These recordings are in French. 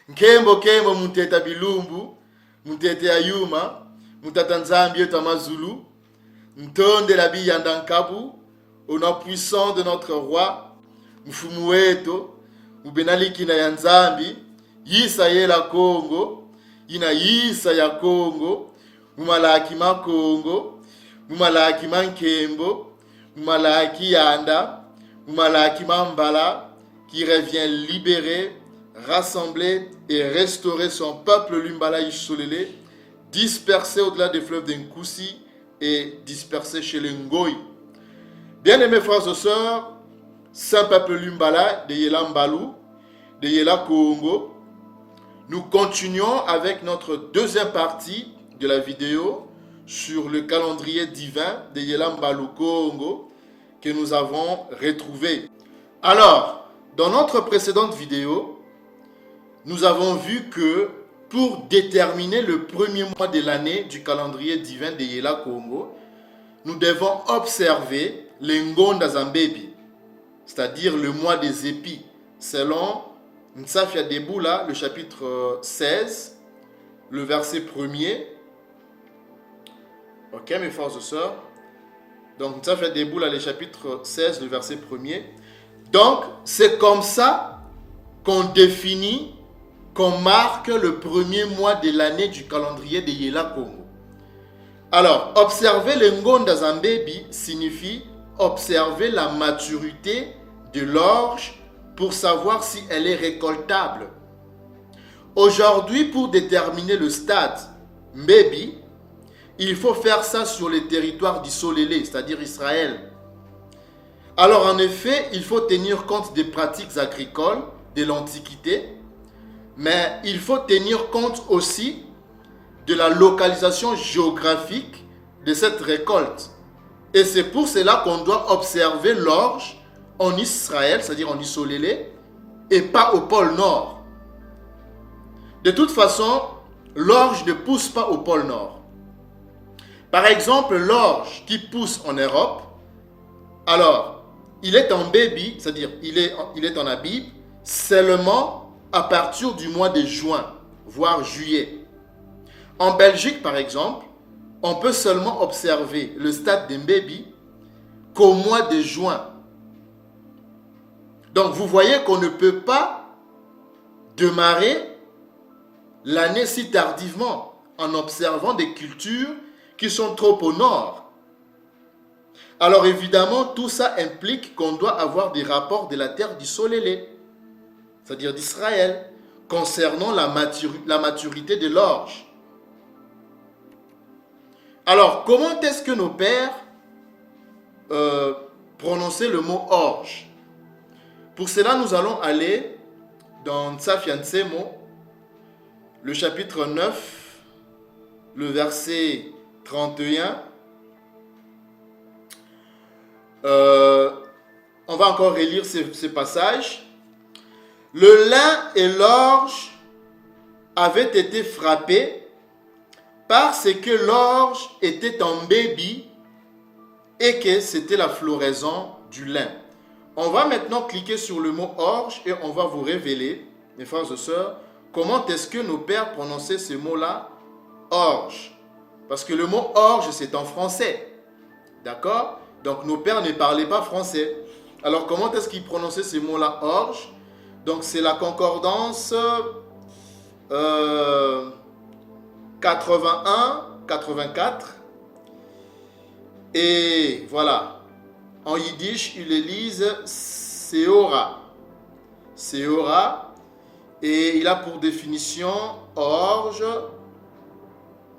Nkembo kembo muteta bilumbu, mutete ayuma, mutata nzambi et amazulu, ntonde la biyandankabu, au nom puissant de notre roi, mfumueto, ubenaliki na yanzambi, yisa yela Congo, ina yisa ya Congo, mumalaki ma Congo, mumalaki ma Nkembo, mumalaki yanda, mumalaki ma Mbala, qui revient libérer, rassembler et restaurer son peuple Lumbala Isolélé, dispersé au-delà des fleuves d'Nkoussi et dispersé chez les Ngoï. Bien-aimés frères et sœurs, saint peuple Lumbala de Yela Mbalou, de Yela Congo, nous continuons avec notre deuxième partie de la vidéo sur le calendrier divin de Yela Mbalou Congo que nous avons retrouvé. Alors, dans notre précédente vidéo, nous avons vu que pour déterminer le premier mois de l'année du calendrier divin de Yela Congo, nous devons observer les Ngonda Zambebi, c'est-à-dire le mois des épis, selon Nsafia Deboula, le chapitre 16, le verset 1er. Ok, mes frères et sœurs. Donc, Nsafia Deboula, le chapitre 16, le verset 1er. Donc, c'est comme ça qu'on définit, qu'on marque le premier mois de l'année du calendrier de Yela Congo. Alors, observer le Ngonda Zambebi signifie observer la maturité de l'orge pour savoir si elle est récoltable. Aujourd'hui, pour déterminer le stade Mbebi, il faut faire ça sur les territoires d'Isolélé, c'est-à-dire Israël. Alors en effet, il faut tenir compte des pratiques agricoles de l'Antiquité, mais il faut tenir compte aussi de la localisation géographique de cette récolte. Et c'est pour cela qu'on doit observer l'orge en Israël, c'est-à-dire en Isolélé, et pas au pôle Nord. De toute façon, l'orge ne pousse pas au pôle Nord. Par exemple, l'orge qui pousse en Europe, alors, il est en Bébi, c'est-à-dire il est en Abib, seulement à partir du mois de juin, voire juillet. En Belgique, par exemple, on peut seulement observer le stade de Mbébi qu'au mois de juin. Donc, vous voyez qu'on ne peut pas démarrer l'année si tardivement en observant des cultures qui sont trop au nord. Alors, évidemment, tout ça implique qu'on doit avoir des rapports de la terre d'Isolélé, c'est-à-dire d'Israël, concernant la maturité de l'orge. Alors, comment est-ce que nos pères prononçaient le mot orge? Pour cela, nous allons aller dans Nsafia Ntsemo, le chapitre 9, le verset 31. On va encore relire ce passage. Le lin et l'orge avaient été frappés parce que l'orge était en Bébi et que c'était la floraison du lin. On va maintenant cliquer sur le mot orge et on va vous révéler, mes frères et sœurs, comment est-ce que nos pères prononçaient ce mot-là, orge. Parce que le mot orge, c'est en français. D'accord? Donc nos pères ne parlaient pas français. Alors comment est-ce qu'ils prononçaient ce mot-là, orge? Donc c'est la concordance 81-84. Et voilà. En yiddish, ils le lisent Seora. Seora. Et il a pour définition orge.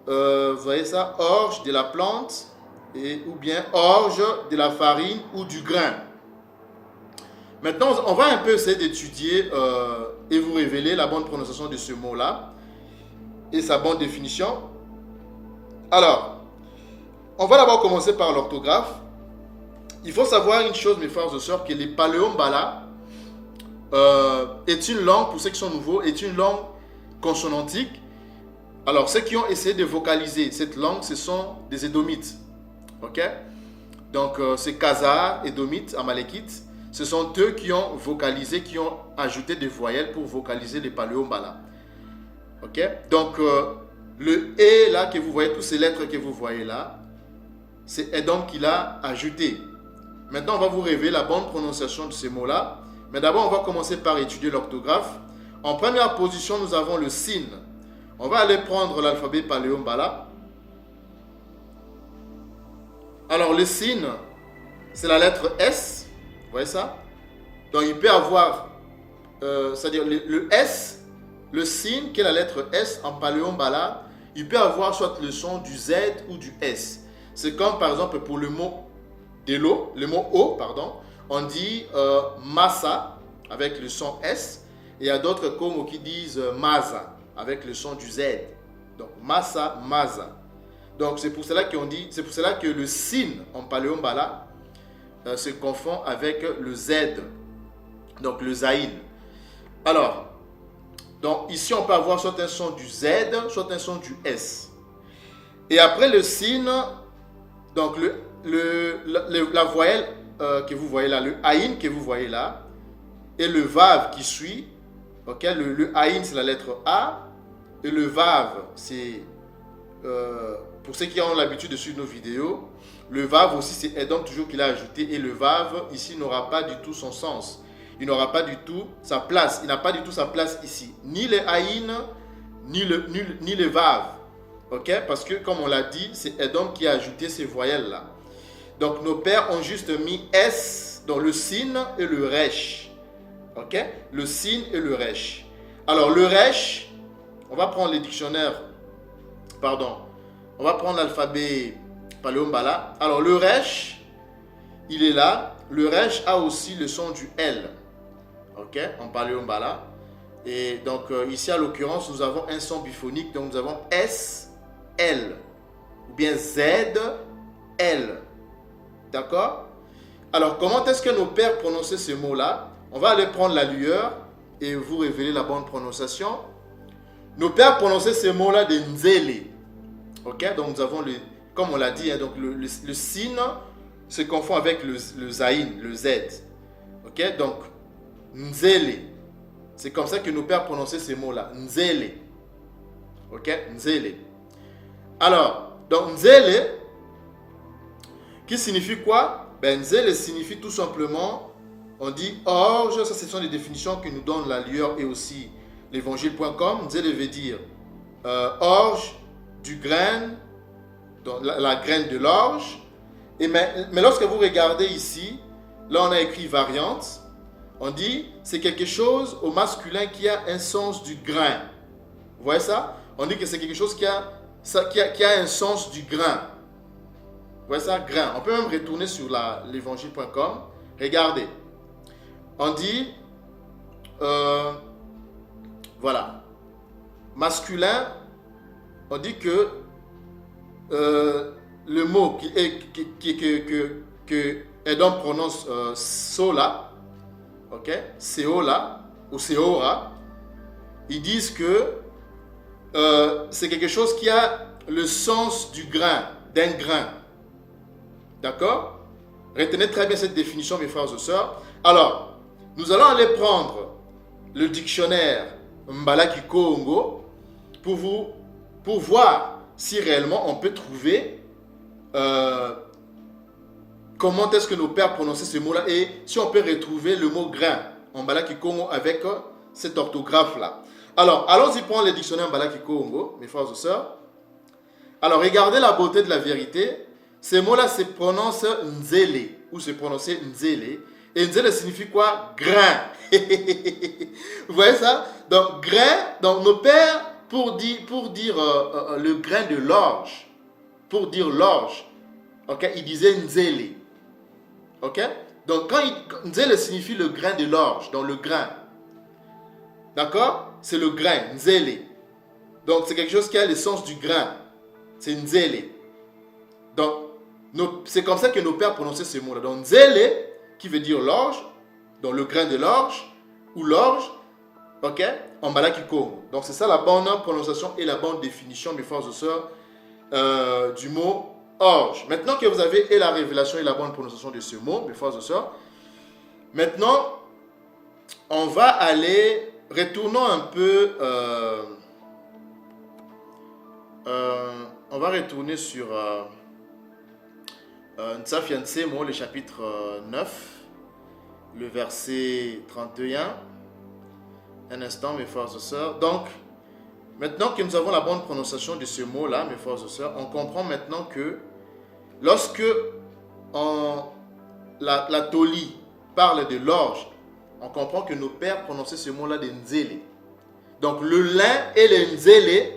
Vous voyez ça? Orge de la plante. Ou bien orge de la farine ou du grain. Maintenant, on va un peu essayer d'étudier et vous révéler la bonne prononciation de ce mot-là et sa bonne définition. Alors, on va d'abord commencer par l'orthographe. Il faut savoir une chose, mes frères et sœurs, que le paléo-mbala est une langue, pour ceux qui sont nouveaux, est une langue consonantique. Alors, ceux qui ont essayé de vocaliser cette langue, ce sont des Édomites. Ok? Donc, c'est Khazars, Édomites, Amalekites. Ce sont eux qui ont vocalisé, qui ont ajouté des voyelles pour vocaliser les paléo-mbala. Ok? Donc, le E là que vous voyez, toutes ces lettres que vous voyez là, c'est Edom qui l'a ajouté. Maintenant, on va vous révéler la bonne prononciation de ces mots-là. Mais d'abord, on va commencer par étudier l'orthographe. En première position, nous avons le sin. On va aller prendre l'alphabet paléo-mbala. Alors, le sin, c'est la lettre S. Vous voyez ça? Donc, il peut avoir, c'est-à-dire le S, le sin, qui est la lettre S en paléo-mbala, il peut avoir soit le son du Z ou du S. C'est comme, par exemple, pour le mot de l'eau, le mot eau, pardon, on dit massa avec le son S. Et il y a d'autres Congo qui disent maza avec le son du Z. Donc, massa, maza. Donc, c'est pour cela qu'on dit, c'est pour cela que le sin en paléo-mbala se confond avec le Z. Donc, le zaïn. Alors, donc ici, on peut avoir soit un son du Z, soit un son du S. Et après le sin, donc la voyelle que vous voyez là, le aïn que vous voyez là, et le vav qui suit, ok, le aïn c'est la lettre A, et le vav c'est, pour ceux qui ont l'habitude de suivre nos vidéos, le vav aussi c'est Edom toujours qu'il a ajouté, et le vav ici n'aura pas du tout son sens. Il n'aura pas du tout sa place, il n'a pas du tout sa place ici, ni le aïn, ni le vav, ok, parce que comme on l'a dit, c'est Edom qui a ajouté ces voyelles là. Donc, nos pères ont juste mis S dans le sin et le resh. Ok? Le sin et le resh. Alors, le resh, on va prendre les dictionnaires. Pardon. On va prendre l'alphabet paléo-mbala. Alors, le resh, il est là. Le resh a aussi le son du L. Ok? En paléo-mbala. Et donc, ici, à l'occurrence, nous avons un son biphonique. Donc, nous avons S, L. Ou bien Z, L. D'accord? Alors, comment est-ce que nos pères prononçaient ces mots-là? On va aller prendre la lueur et vous révéler la bonne prononciation. Nos pères prononçaient ces mots-là de nzele. Ok? Donc, nous avons, comme on l'a dit, hein, donc le sin se confond avec le zaïn, le Z. Ok? Donc, nzele. C'est comme ça que nos pères prononçaient ces mots-là. Nzele. Ok? Nzele. Alors, donc, nzele, qui signifie quoi? Ben, nzele signifie tout simplement, on dit orge, ça ce sont des définitions que nous donne la lueur et aussi l'évangile.com. Nzele veut dire orge du grain, donc la graine de l'orge. Mais lorsque vous regardez ici, là on a écrit variante, on dit c'est quelque chose au masculin qui a un sens du grain. Vous voyez ça? On dit que c'est quelque chose qui a un sens du grain. Vous voyez ça? Grain. On peut même retourner sur l'évangile.com. Regardez. On dit, voilà, masculin, on dit que le mot que Edom prononce sola, ok, seola ou seora, ils disent que c'est quelque chose qui a le sens du grain, d'un grain. D'accord? Retenez très bien cette définition, mes frères et sœurs. Alors, nous allons aller prendre le dictionnaire Mbalaki Congo pour voir si réellement on peut trouver comment est-ce que nos pères prononçaient ce mot-là et si on peut retrouver le mot grain en Mbalaki Congo avec cette orthographe-là. Alors, allons-y prendre le dictionnaire Mbalaki Congo, mes frères et sœurs. Alors, regardez la beauté de la vérité. Ces mots-là se prononcent nzele ou se prononcer nzele. Et nzele signifie quoi? Grain. Vous voyez ça? Donc, grain, donc nos pères, pour dire le grain de l'orge, pour dire l'orge, ok, ils disaient nzele. Ok? Donc, nzele signifie le grain de l'orge, donc le grain. D'accord? C'est le grain, nzele. Donc, c'est quelque chose qui a le sens du grain. C'est nzele. Donc, c'est comme ça que nos pères prononçaient ce mot-là. Donc, nzele, qui veut dire l'orge, donc le grain de l'orge, ou l'orge, ok, en Mbalaki Congo. Donc, c'est ça la bonne prononciation et la bonne définition, mes frères et sœurs, du mot orge. Maintenant que vous avez et la révélation et la bonne prononciation de ce mot, mes frères et sœurs, maintenant, on va aller, retournons un peu On va retourner sur Ntsafia Ntsemo, le chapitre 9, le verset 31. Un instant, mes frères et sœurs. Donc, maintenant que nous avons la bonne prononciation de ce mot-là, mes frères et sœurs, on comprend maintenant que lorsque la Toli parle de l'orge, on comprend que nos pères prononçaient ce mot-là de Nzele. Donc, le lin et le Nzele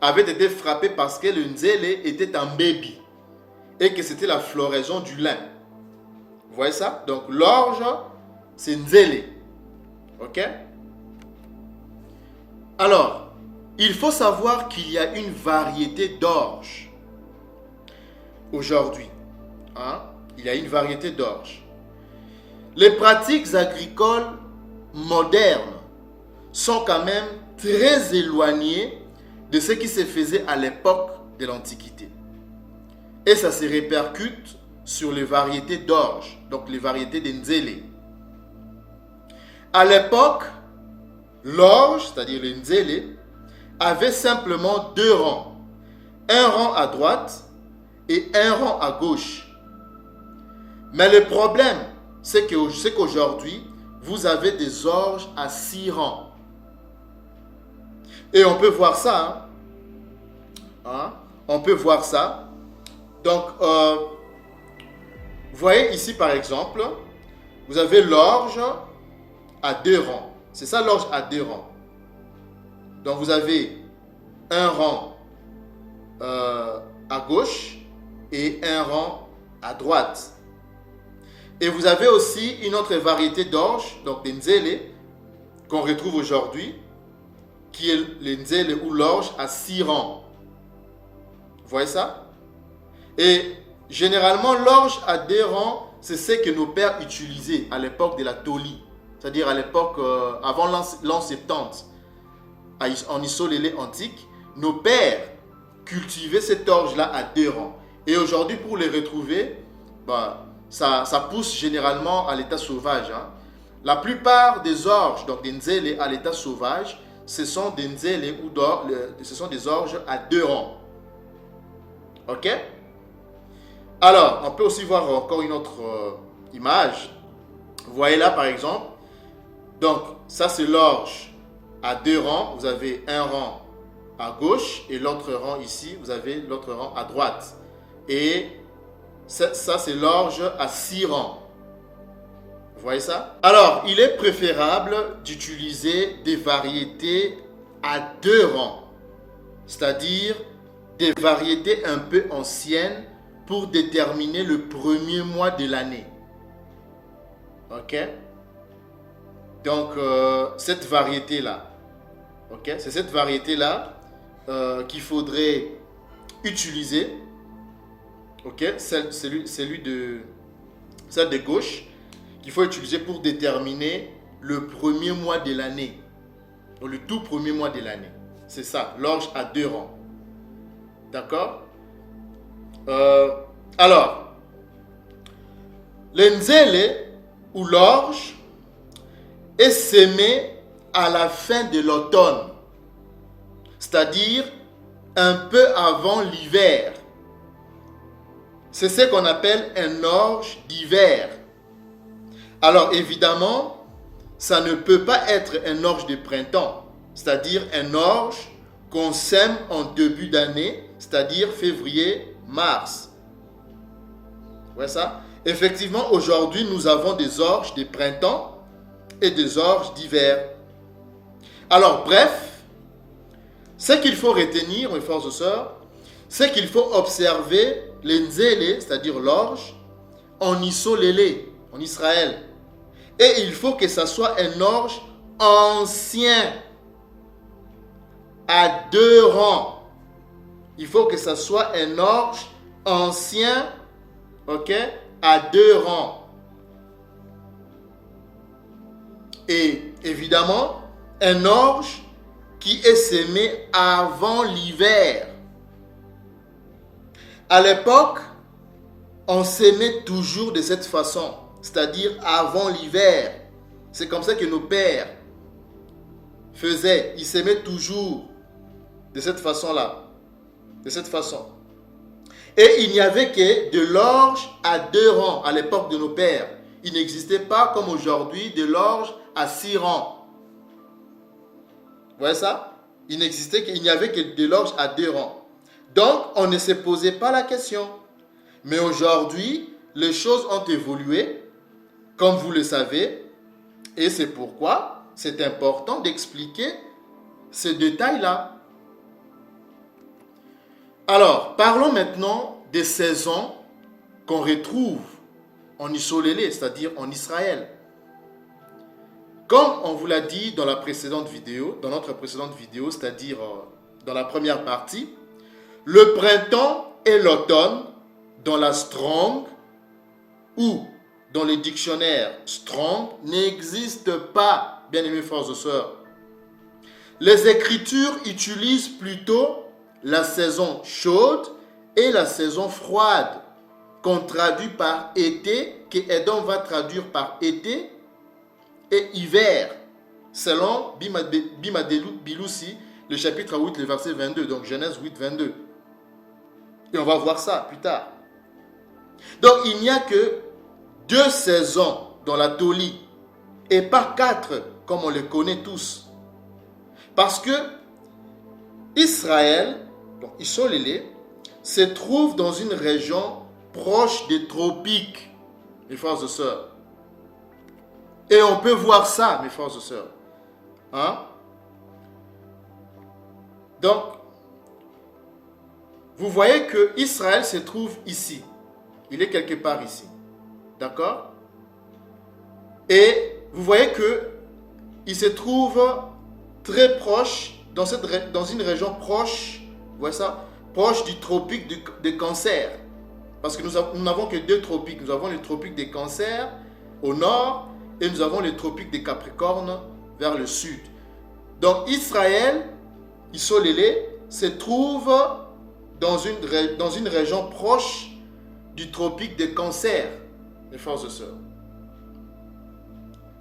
avaient été frappés parce que le Nzele était un baby et que c'était la floraison du lin. Vous voyez ça? Donc, l'orge, c'est Nzele. Ok? Alors, il faut savoir qu'il y a une variété d'orge aujourd'hui. Il y a une variété d'orge. Les pratiques agricoles modernes sont quand même très éloignées de ce qui se faisait à l'époque de l'Antiquité. Et ça se répercute sur les variétés d'orge, donc les variétés de Nzele. À l'époque, l'orge, c'est-à-dire le Nzele, avait simplement 2 rangs. Un rang à droite et un rang à gauche. Mais le problème, c'est qu'aujourd'hui, vous avez des orges à 6 rangs. Et on peut voir ça. On peut voir ça. Donc, vous voyez ici par exemple, vous avez l'orge à 2 rangs. C'est ça l'orge à 2 rangs. Donc, vous avez un rang à gauche et un rang à droite. Et vous avez aussi une autre variété d'orge, donc des Nzele, qu'on retrouve aujourd'hui, qui est le Nzele ou l'orge à 6 rangs. Vous voyez ça? Et généralement, l'orge à 2 rangs, c'est ce que nos pères utilisaient à l'époque de la Toli, c'est-à-dire à l'époque avant l'an 70, en Isolélé antique, nos pères cultivaient cette orge-là à 2 rangs. Et aujourd'hui, pour les retrouver, ça pousse généralement à l'état sauvage. La plupart des orges, donc des Nzele à l'état sauvage, ce sont des Nzele ce sont des orges à 2 rangs. Ok? Alors, on peut aussi voir encore une autre image. Vous voyez là par exemple. Donc, ça c'est l'orge à 2 rangs. Vous avez un rang à gauche et l'autre rang ici, vous avez l'autre rang à droite. Et ça c'est l'orge à 6 rangs. Vous voyez ça? Alors, il est préférable d'utiliser des variétés à 2 rangs. C'est-à-dire des variétés un peu anciennes pour déterminer le premier mois de l'année. Ok? Donc, cette variété-là, ok? C'est cette variété-là qu'il faudrait utiliser. Ok? Celle de gauche, qu'il faut utiliser pour déterminer le premier mois de l'année. Le tout premier mois de l'année. C'est ça, l'orge à 2 rangs. D'accord? Alors, le Nzele ou l'orge est sémé à la fin de l'automne, c'est-à-dire un peu avant l'hiver. C'est ce qu'on appelle un orge d'hiver. Alors évidemment, ça ne peut pas être un orge de printemps, c'est-à-dire un orge qu'on sème en début d'année, c'est-à-dire février, mars. Vous voyez ça? Effectivement, aujourd'hui, nous avons des orges de printemps et des orges d'hiver. Alors, bref, ce qu'il faut retenir, mes frères et sœurs, c'est qu'il faut observer les Nzele, c'est-à-dire l'orge, en Isolélé, en Israël. Et il faut que ça soit un orge ancien, à 2 rangs. Il faut que ça soit un orge ancien, ok, à 2 rangs. Et évidemment, un orge qui est sémé avant l'hiver. À l'époque, on sémait toujours de cette façon, c'est-à-dire avant l'hiver. C'est comme ça que nos pères faisaient. Ils sémaient toujours de cette façon-là. de cette façon. Et il n'y avait que de l'orge à 2 rangs à l'époque de nos pères. Il n'existait pas comme aujourd'hui de l'orge à 6 rangs. Vous voyez ça? Il n'y avait que de l'orge à 2 rangs. Donc, on ne se posait pas la question. Mais aujourd'hui, les choses ont évolué, comme vous le savez, et c'est pourquoi c'est important d'expliquer ces détails-là. Alors, parlons maintenant des saisons qu'on retrouve en Isolélé, c'est-à-dire en Israël. Comme on vous l'a dit dans notre précédente vidéo, c'est-à-dire dans la première partie, le printemps et l'automne, dans la Strong ou dans les dictionnaires Strong, n'existent pas, bien-aimés frères et sœurs. Les Écritures utilisent plutôt la saison chaude et la saison froide, qu'on traduit par été, que Edom va traduire par été et hiver, selon Bimadelut Biloussi, le chapitre 8, le verset 22, donc Genèse 8, 22. Et on va voir ça plus tard. Donc il n'y a que 2 saisons dans la Toli, et pas 4, comme on les connaît tous. Parce que Israël, donc Isolélé, se trouve dans une région proche des tropiques, mes frères et sœurs. Et on peut voir ça, mes frères et sœurs. Hein? Donc, vous voyez que Israël se trouve ici. Il est quelque part ici. D'accord? Et vous voyez que il se trouve très proche, dans une région proche, vous voyez ça? Proche du tropique de Cancer. Parce que nous n'avons que 2 tropiques. Nous avons le tropique des Cancers au nord et nous avons le tropique des Capricornes vers le sud. Donc Israël, Isolélé, se trouve dans une région proche du tropique des Cancers, mes frères et sœurs.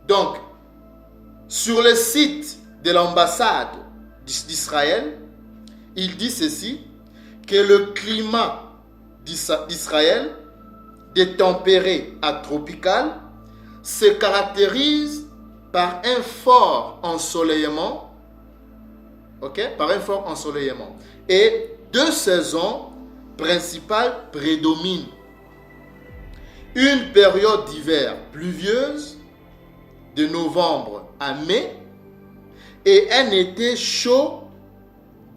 Donc, sur le site de l'ambassade d'Israël, il dit ceci, que le climat d'Israël, des tempéré à tropical, se caractérise par un fort ensoleillement, par un fort ensoleillement. Et 2 saisons principales prédominent. Une période d'hiver pluvieuse, de novembre à mai, et un été chaud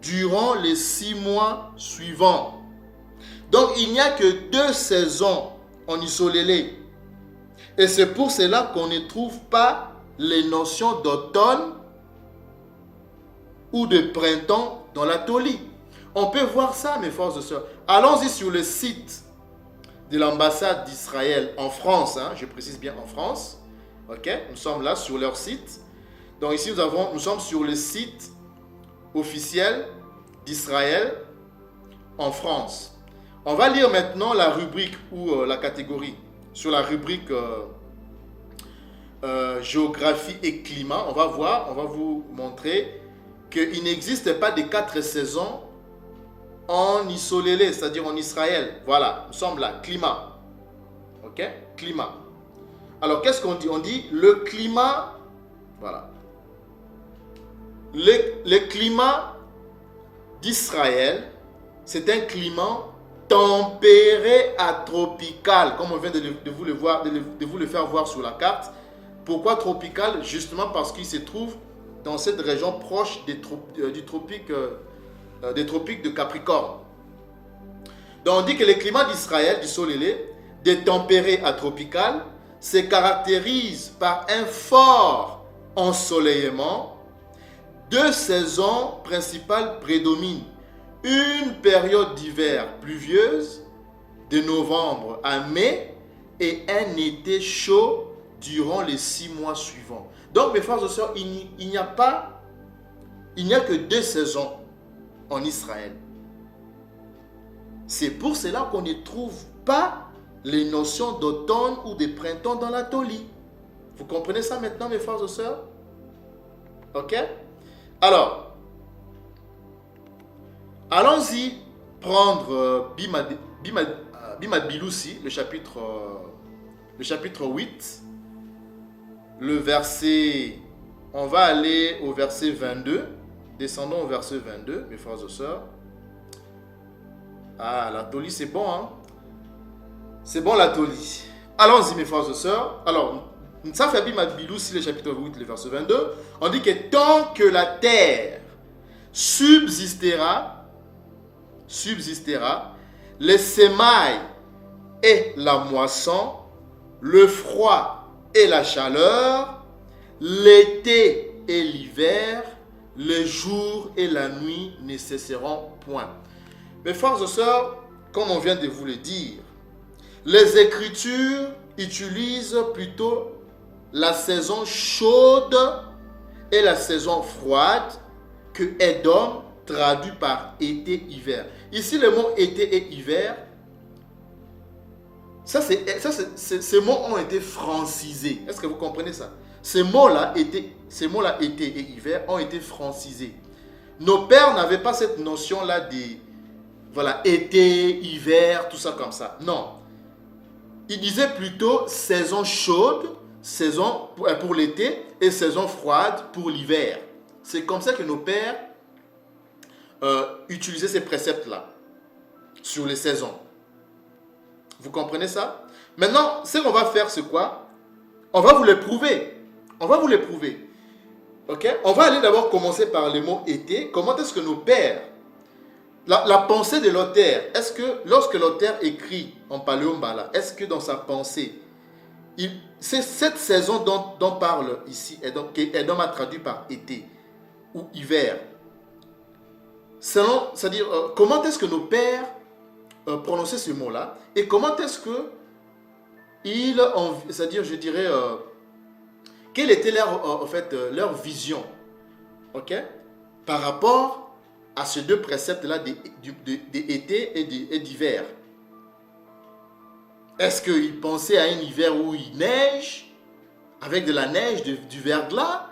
durant les 6 mois suivants. Donc il n'y a que 2 saisons en Isolélé. Et c'est pour cela qu'on ne trouve pas les notions d'automne ou de printemps dans la Toli. On peut voir ça, mes frères et sœurs. Allons-y sur le site de l'ambassade d'Israël en France, je précise bien en France. Nous sommes là sur leur site. Donc ici, nous sommes sur le site officiel d'Israël en France. On va lire maintenant la rubrique ou la catégorie. Sur la rubrique géographie et climat, on va vous montrer qu'il n'existe pas de 4 saisons en Isolélé, c'est-à-dire en Israël. Voilà, nous sommes là, climat. Climat. Alors, qu'est-ce qu'on dit? On dit le climat, voilà. Le climat d'Israël, c'est un climat tempéré à tropical, comme on vient de vous le faire voir sur la carte. Pourquoi tropical? Justement parce qu'il se trouve dans cette région proche des tropiques de Capricorne. Donc on dit que le climat d'Israël, du Solélé, des tempéré à tropical, se caractérise par un fort ensoleillement. 2 saisons principales prédominent. Une période d'hiver pluvieuse, de novembre à mai, et un été chaud durant les 6 mois suivants. Donc mes frères et sœurs, il n'y a que 2 saisons en Israël. C'est pour cela qu'on ne trouve pas les notions d'automne ou de printemps dans la Toli. Vous comprenez ça maintenant, mes frères et sœurs? Alors, allons-y prendre Bimad Biloussi, le chapitre 8, le verset, on va aller au verset 22, descendons au verset 22, mes frères et sœurs. Ah, la Toli, c'est bon, hein? C'est bon, la Toli. Allons-y, mes frères et sœurs. Alors, ça fait Bimad Biloussi, le chapitre 8, le verset 22. On dit que tant que la terre subsistera, les semailles et la moisson, le froid et la chaleur, l'été et l'hiver, les jours et la nuit ne cesseront point. Mes frères et sœurs, comme on vient de vous le dire, les Écritures utilisent plutôt la saison chaude et la saison froide que Édom traduit par été-hiver. Ici, le mot été et hiver, ces mots ont été francisés. Est-ce que vous comprenez ça? Ces mots-là, été et hiver, ont été francisés. Nos pères n'avaient pas cette notion-là de, voilà, été, hiver, tout ça comme ça. Non. Ils disaient plutôt saison chaude, saison pour l'été et saison froide pour l'hiver. C'est comme ça que nos pères utilisaient ces préceptes-là sur les saisons. Vous comprenez ça? Maintenant, ce qu'on va faire, c'est quoi? On va vous les prouver. Ok? On va aller d'abord commencer par le mot été. Comment est-ce que nos pères, la pensée de l'auteur, est-ce que lorsque l'auteur écrit en Paléombala, est-ce que dans sa pensée, c'est cette saison dont parle ici, Édom a traduit par été ou hiver. C'est-à-dire, comment est-ce que nos pères prononçaient ce mot-là et comment est-ce que c'est-à-dire, je dirais, quelle était leur vision, ok, par rapport à ces deux préceptes-là d'été et d'hiver. Est-ce qu'ils pensaient à un hiver où il neige, avec de la neige, du verglas?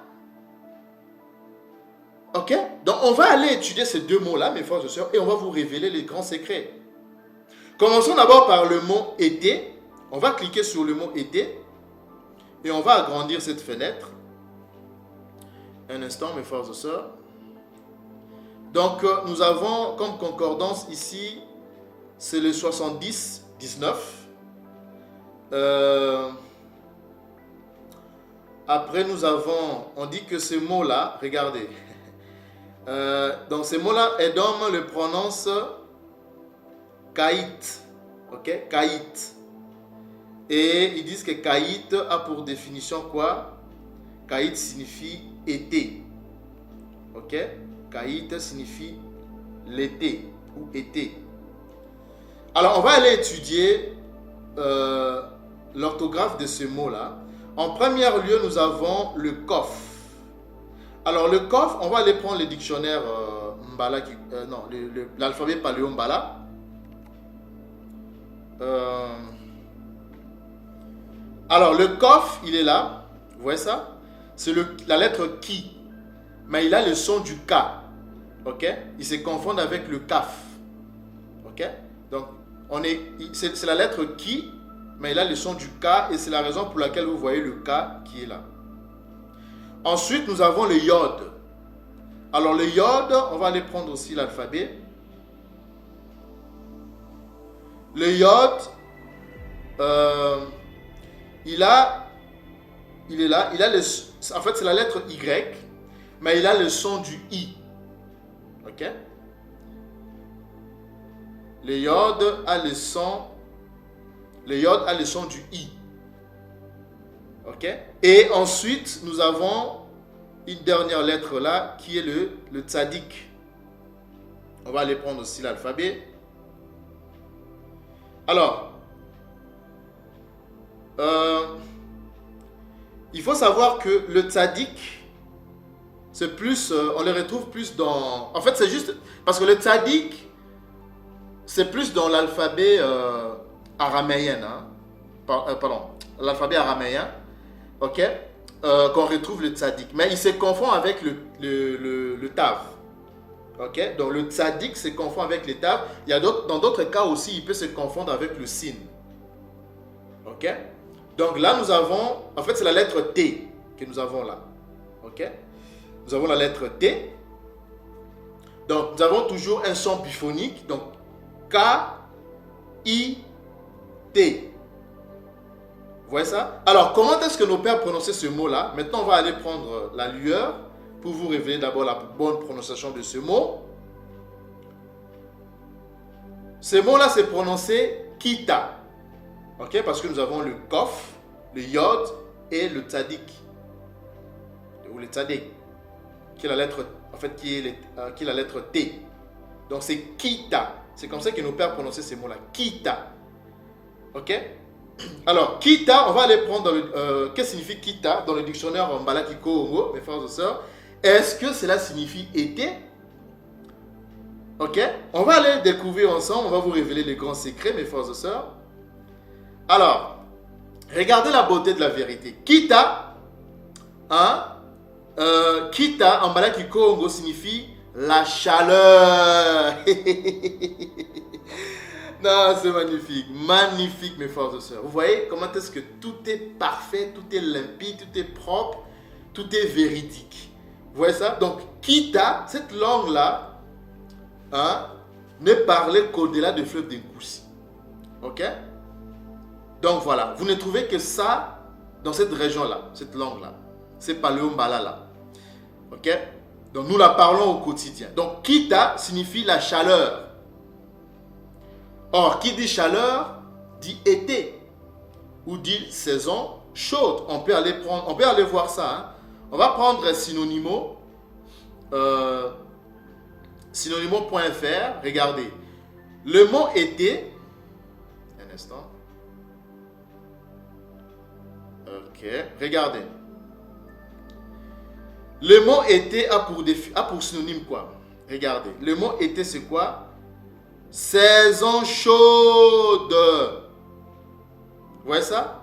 Ok? Donc, on va aller étudier ces deux mots-là, mes frères et sœurs, et on va vous révéler les grands secrets. Commençons d'abord par le mot été. On va cliquer sur le mot été, et on va agrandir cette fenêtre. Un instant, mes frères et sœurs. Donc, nous avons comme concordance ici, c'est le 70-19. Après, nous avons, on dit que ce mot-là, regardez, dans ce mot-là, Édom le prononce Kaït, ok, Kaït. Et ils disent que Kaït a pour définition quoi? Kaït signifie été, ok, Kaït signifie l'été ou été. Alors, on va aller étudier l'orthographe de ce mot-là. En premier lieu, nous avons le Kof. Alors, le Kof, on va aller prendre le dictionnaire Mbala, l'alphabet Paléo-Mbala. Alors, le Kof, il est là. Vous voyez ça? C'est la lettre Ki. Mais il a le son du K. Ok? Il se confond avec le Kaf. Ok? Donc, c'est la lettre Ki, mais il a le son du K et c'est la raison pour laquelle vous voyez le K qui est là. Ensuite, nous avons le Yod. Alors, le Yod, on va aller prendre aussi l'alphabet. Le Yod, il est là. En fait, c'est la lettre Y, mais il a le son du I. Ok? Le Yod a le son du I. Ok? Et ensuite, nous avons une dernière lettre là qui est le Tzadik. On va aller prendre aussi l'alphabet. Alors, il faut savoir que le Tzadik, c'est plus, on le retrouve plus dans... En fait, c'est juste parce que le Tzadik, c'est plus dans l'alphabet araméen, hein? Pardon, l'alphabet araméen, ok, qu'on retrouve le Tzadik. Mais il se confond avec le Tav, Ok? Donc le tzaddik se confond avec les taves. Il y a dans d'autres cas aussi, il peut se confondre avec le sin. Ok? Donc là, nous avons, en fait, c'est la lettre T que nous avons là. Ok? Nous avons la lettre T. Donc, nous avons toujours un son biphonique. Donc, K, I, T. Vous voyez ça? Alors, comment est-ce que nos pères prononçaient ce mot-là? Maintenant, on va aller prendre la lueur pour vous révéler d'abord la bonne prononciation de ce mot. Ce mot-là, c'est prononcé Kita. Ok? Parce que nous avons le Kof, le Yod et le Tzadik. Ou le Tzadik. Qui est la lettre, en fait, qui est la lettre T. Donc, c'est Kita. C'est comme ça que nos pères prononçaient ces mots-là. Kita. Ok? Alors, Kita, on va aller prendre qu'est-ce que signifie Kita dans le dictionnaire Mbalaki Kongo, mes frères et sœurs. Est-ce que cela signifie été? Ok? On va aller découvrir ensemble, on va vous révéler les grands secrets, mes frères et sœurs. Alors, regardez la beauté de la vérité. Kita, hein? Kita en Mbalaki Kongo signifie la chaleur. Non, c'est magnifique. Magnifique, mes frères et sœurs. Vous voyez comment est-ce que tout est parfait, tout est limpide, tout est propre, tout est véridique. Vous voyez ça? Donc, Kita, cette langue-là, hein, ne parlait qu'au-delà du fleuve d'Inkoussi. Ok? Donc, voilà. Vous ne trouvez que ça dans cette région-là, cette langue-là. C'est Paléombala là. Ok? Donc, nous la parlons au quotidien. Donc, Kita signifie la chaleur. Or, qui dit chaleur, dit été. Ou dit saison chaude. On peut aller voir ça. Hein? On va prendre Synonymo. Synonymo.fr. Regardez. Le mot été. Un instant. Ok. Regardez. Le mot été a pour synonyme quoi? Regardez. Le mot été c'est quoi? Saison chaude. Vous voyez ça?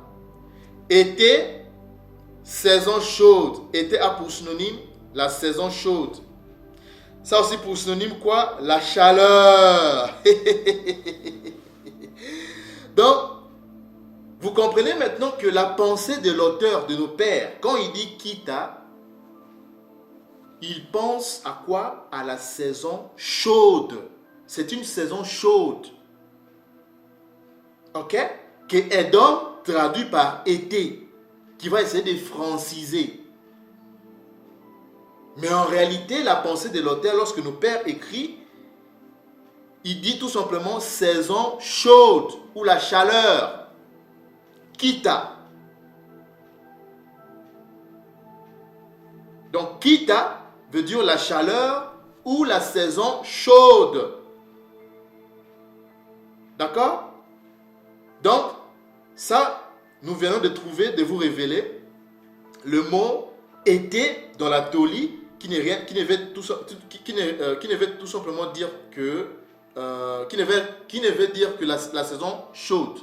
Été, saison chaude. Été a pour synonyme la saison chaude. Ça aussi pour synonyme quoi? La chaleur. Donc, vous comprenez maintenant que la pensée de l'auteur de nos pères, quand il dit Kita, il pense à quoi? À la saison chaude. C'est une saison chaude. Ok? Que Edom traduit par été. Qui va essayer de franciser. Mais en réalité, la pensée de l'auteur, lorsque nos pères écrivent, il dit tout simplement saison chaude ou la chaleur. Kita. Donc, Kita veut dire la chaleur ou la saison chaude. D'accord? Donc, ça, nous venons de trouver, de vous révéler le mot été dans la Toli qui ne veut tout simplement dire que qui ne veut dire que la saison chaude.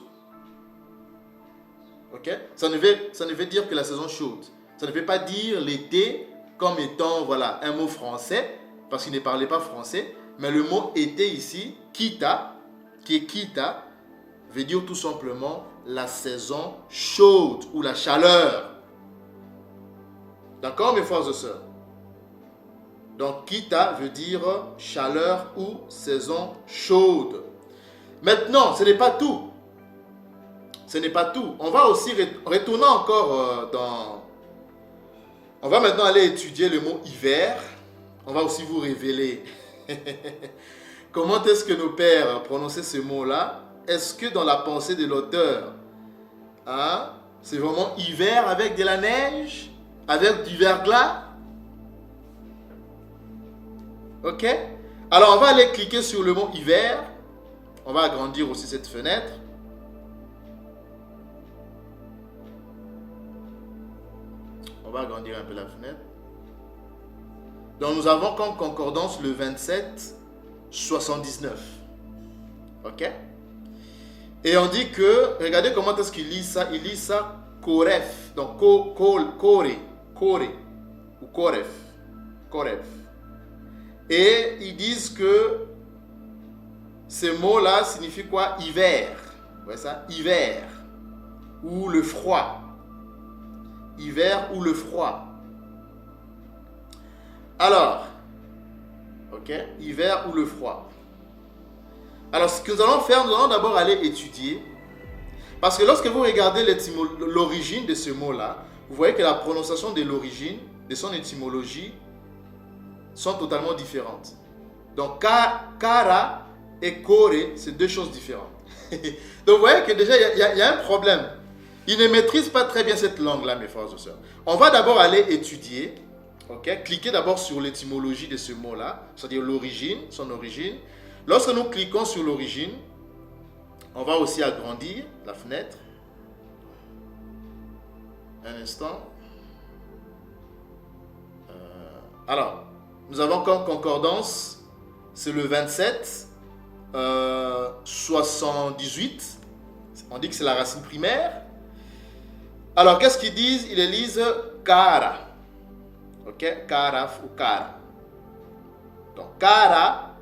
Ok? Ça ne veut dire que la saison chaude. Ça ne veut pas dire l'été comme étant voilà, un mot français parce qu'il ne parlait pas français, mais le mot été ici, Kita, qui est Kita, veut dire tout simplement la saison chaude ou la chaleur. D'accord, mes frères et sœurs? Donc, Kita veut dire chaleur ou saison chaude. Maintenant, ce n'est pas tout. Ce n'est pas tout. On va aussi retourner encore On va maintenant aller étudier le mot hiver. On va aussi vous révéler comment est-ce que nos pères prononçaient ce mot-là. Est-ce que dans la pensée de l'auteur, hein, c'est vraiment hiver avec de la neige, avec du verglas? Ok? Alors, on va aller cliquer sur le mot hiver. On va agrandir aussi cette fenêtre. On va agrandir un peu la fenêtre. Donc, nous avons comme concordance le 27-79. Ok? Et on dit que, regardez comment est-ce qu'il lit ça. Il lit ça Koref. Donc, Kore ou Koref. Koref. Et ils disent que ces mots-là signifient quoi? Hiver. Vous voyez ça? Hiver. Ou le froid. Hiver ou le froid. Alors, ok, hiver ou le froid. Alors, ce que nous allons faire, nous allons d'abord aller étudier. Parce que lorsque vous regardez l'origine de ce mot-là, vous voyez que la prononciation de l'origine, de son étymologie, sont totalement différentes. Donc, kara et kore, c'est deux choses différentes. Donc, vous voyez que déjà, il y a un problème. Ils ne maîtrisent pas très bien cette langue-là, mes frères et sœurs. On va d'abord aller étudier. Okay? Cliquez d'abord sur l'étymologie de ce mot-là, c'est-à-dire l'origine, son origine. Lorsque nous cliquons sur l'origine, on va aussi agrandir la fenêtre. Un instant. Alors, nous avons comme concordance, c'est le 27, 78. On dit que c'est la racine primaire. Alors, qu'est-ce qu'ils disent? Ils lisent kara. Ok, kara ou kara. Donc, kara,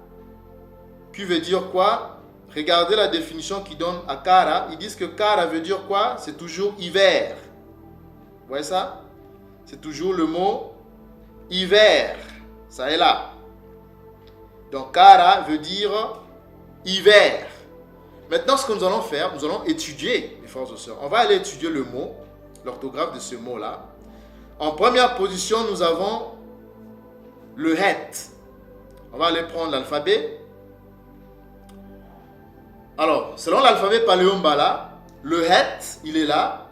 qui veut dire quoi? Regardez la définition qu'ils donnent à kara. Ils disent que kara veut dire quoi? C'est toujours hiver. Vous voyez ça? C'est toujours le mot hiver. Ça est là. Donc, kara veut dire hiver. Maintenant, ce que nous allons faire, nous allons étudier, mes frères et sœurs. On va aller étudier le mot, l'orthographe de ce mot-là. En première position, nous avons le het. On va aller prendre l'alphabet. Alors, selon l'alphabet Paléombala, le het, il est là.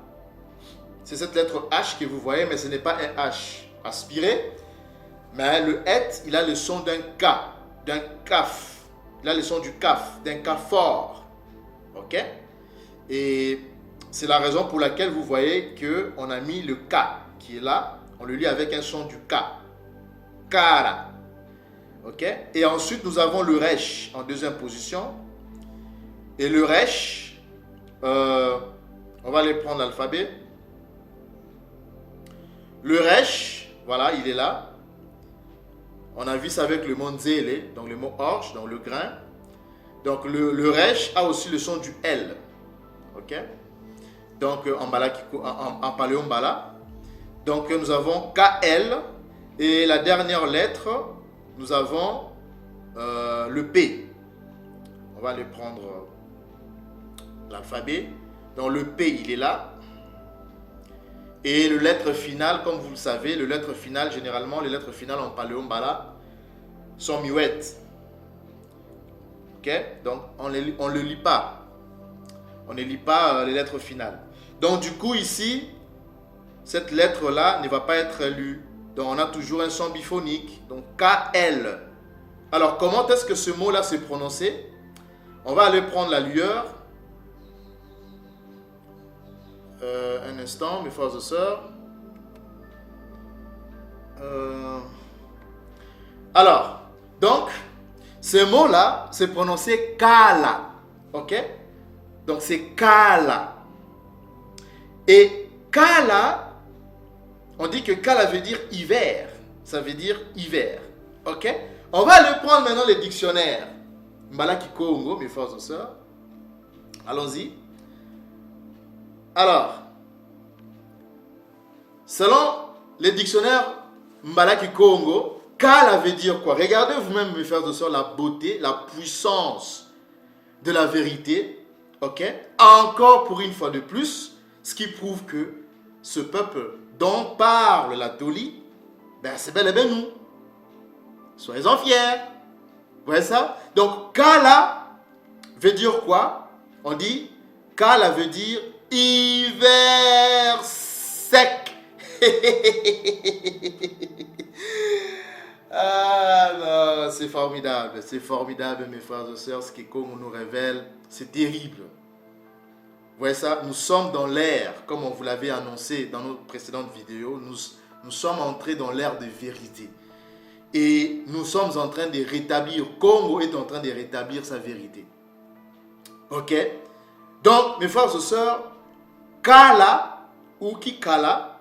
C'est cette lettre H que vous voyez, mais ce n'est pas un H aspiré. Mais le het, il a le son d'un K, d'un kaf. Il a le son du kaf, d'un K fort. Ok? Et c'est la raison pour laquelle vous voyez qu'on a mis le K qui est là. On le lit avec un son du K. Kara. Ok? Et ensuite, nous avons le resh en deuxième position. Et le resh, on va aller prendre l'alphabet. Le resh, voilà, il est là. On a vu ça avec le mot nzele, donc le mot orge, donc le grain. Donc le resh a aussi le son du L. Ok? Donc en paléombala. Donc nous avons KL. Et la dernière lettre, nous avons le P. On va aller prendre l'alphabet. Donc le P, il est là. Et le lettre finale, comme vous le savez, le lettre finale, généralement, les lettres finales en paléombala sont muettes. Ok? Donc, on ne le lit pas. On ne lit pas les lettres finales. Donc, du coup, ici, cette lettre-là ne va pas être lue. Donc, on a toujours un son biphonique. Donc, KL. Alors, comment est-ce que ce mot-là s'est prononcé? On va aller prendre la lueur. Un instant, mes frères et sœurs. Alors, donc, ce mot-là, c'est prononcé Kala. Ok? Donc, c'est Kala. Et Kala, on dit que Kala veut dire hiver. Ça veut dire hiver. Ok? On va aller prendre maintenant les dictionnaires. Mbalaki Congo, mes frères et sœurs. Allons-y. Alors, selon les dictionnaires Mbalaki Congo, Kala veut dire quoi? Regardez vous-même, mes frères et sœurs, la beauté, la puissance de la vérité. Ok? Encore pour une fois de plus, ce qui prouve que ce peuple dont parle la Toli, ben c'est bel et bien nous. Soyez-en fiers. Vous voyez ça? Donc, Kala veut dire quoi? On dit, Kala veut dire hiver sec. Ah non, c'est formidable, mes frères et sœurs, ce que Congo nous révèle, c'est terrible. Vous voyez ça, nous sommes dans l'ère, comme on vous l'avait annoncé dans nos précédentes vidéos, nous sommes entrés dans l'ère de vérité. Et nous sommes en train de rétablir, Congo est en train de rétablir sa vérité. Ok? Donc, mes frères et sœurs, Kala ou Kikala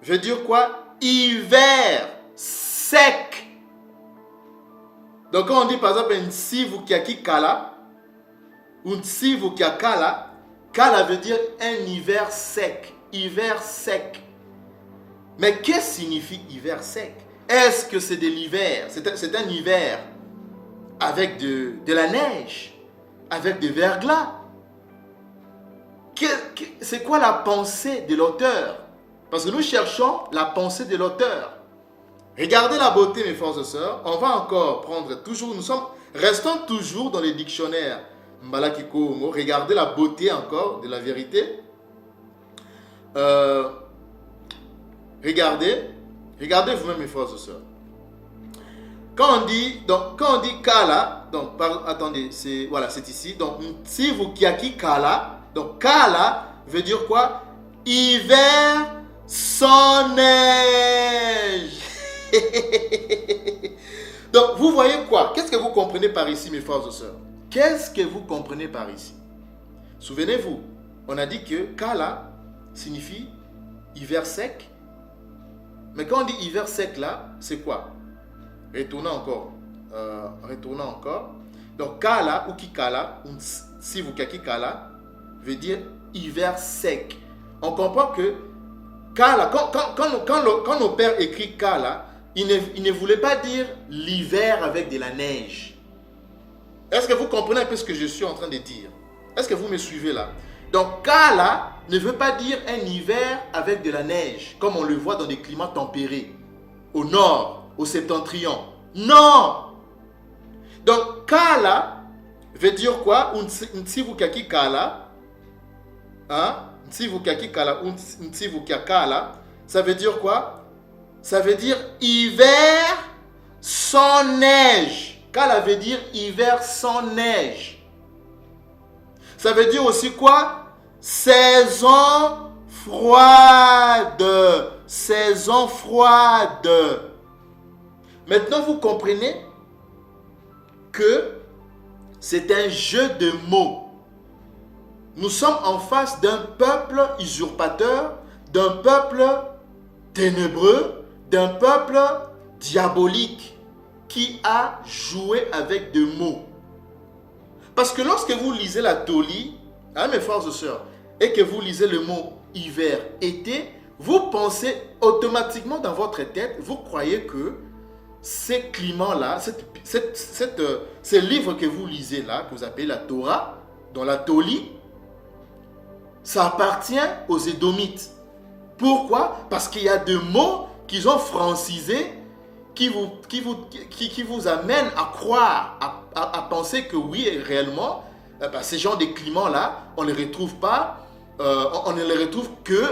veut dire quoi? Hiver sec. Donc quand on dit par exemple Ntsivu Kiaki Kala, ou Ntsivu Kiakala, Kala veut dire un hiver sec. Hiver sec. Mais qu'est-ce que signifie hiver sec? Est-ce que c'est de l'hiver? C'est un hiver avec de la neige, avec des verglas. C'est quoi la pensée de l'auteur? Parce que nous cherchons la pensée de l'auteur. Regardez la beauté, mes frères et sœurs. On va encore prendre toujours, restons toujours dans les dictionnaires Mbalaki Kongo. Regardez la beauté encore de la vérité. Regardez vous-même, mes frères et sœurs. Quand on dit Kala, donc attendez, c'est ici. Donc si vous Kiaki Kala, donc Kala veut dire quoi? Hiver sans neige. Donc vous voyez quoi? Qu'est-ce que vous comprenez par ici, mes frères et sœurs? Qu'est-ce que vous comprenez par ici? Souvenez-vous, on a dit que Kala signifie hiver sec. Mais quand on dit hiver sec là, c'est quoi? Retournons encore. Donc Kala ou Kikala, ou si vous Kala, veut dire hiver sec. On comprend que Kala, quand nos pères écrit Kala, il ne voulait pas dire l'hiver avec de la neige. Est-ce que vous comprenez un peu ce que je suis en train de dire? Est-ce que vous me suivez là? Donc Kala ne veut pas dire un hiver avec de la neige, comme on le voit dans des climats tempérés, au nord, au septentrion. Non! Donc Kala veut dire quoi? Ntsivu Kiaki Kala, Ntsivu Kiaki Kala ou Ntsivu Kiakala, ça veut dire quoi? Ça veut dire hiver sans neige. Kala veut dire hiver sans neige. Ça veut dire aussi quoi? Saison froide. Saison froide. Maintenant, vous comprenez que c'est un jeu de mots. Nous sommes en face d'un peuple usurpateur, d'un peuple ténébreux, d'un peuple diabolique qui a joué avec des mots. Parce que lorsque vous lisez la Toli, mes frères et sœurs, et que vous lisez le mot hiver, été, vous pensez automatiquement dans votre tête, vous croyez que ces climats-là, ces livres que vous lisez là, que vous appelez la Torah, dans la Toli, ça appartient aux Édomites. Pourquoi? Parce qu'il y a des mots qu'ils ont francisés qui vous amènent à croire, à penser que oui, réellement, ces genres de climats-là, on ne les retrouve pas, on ne les retrouve que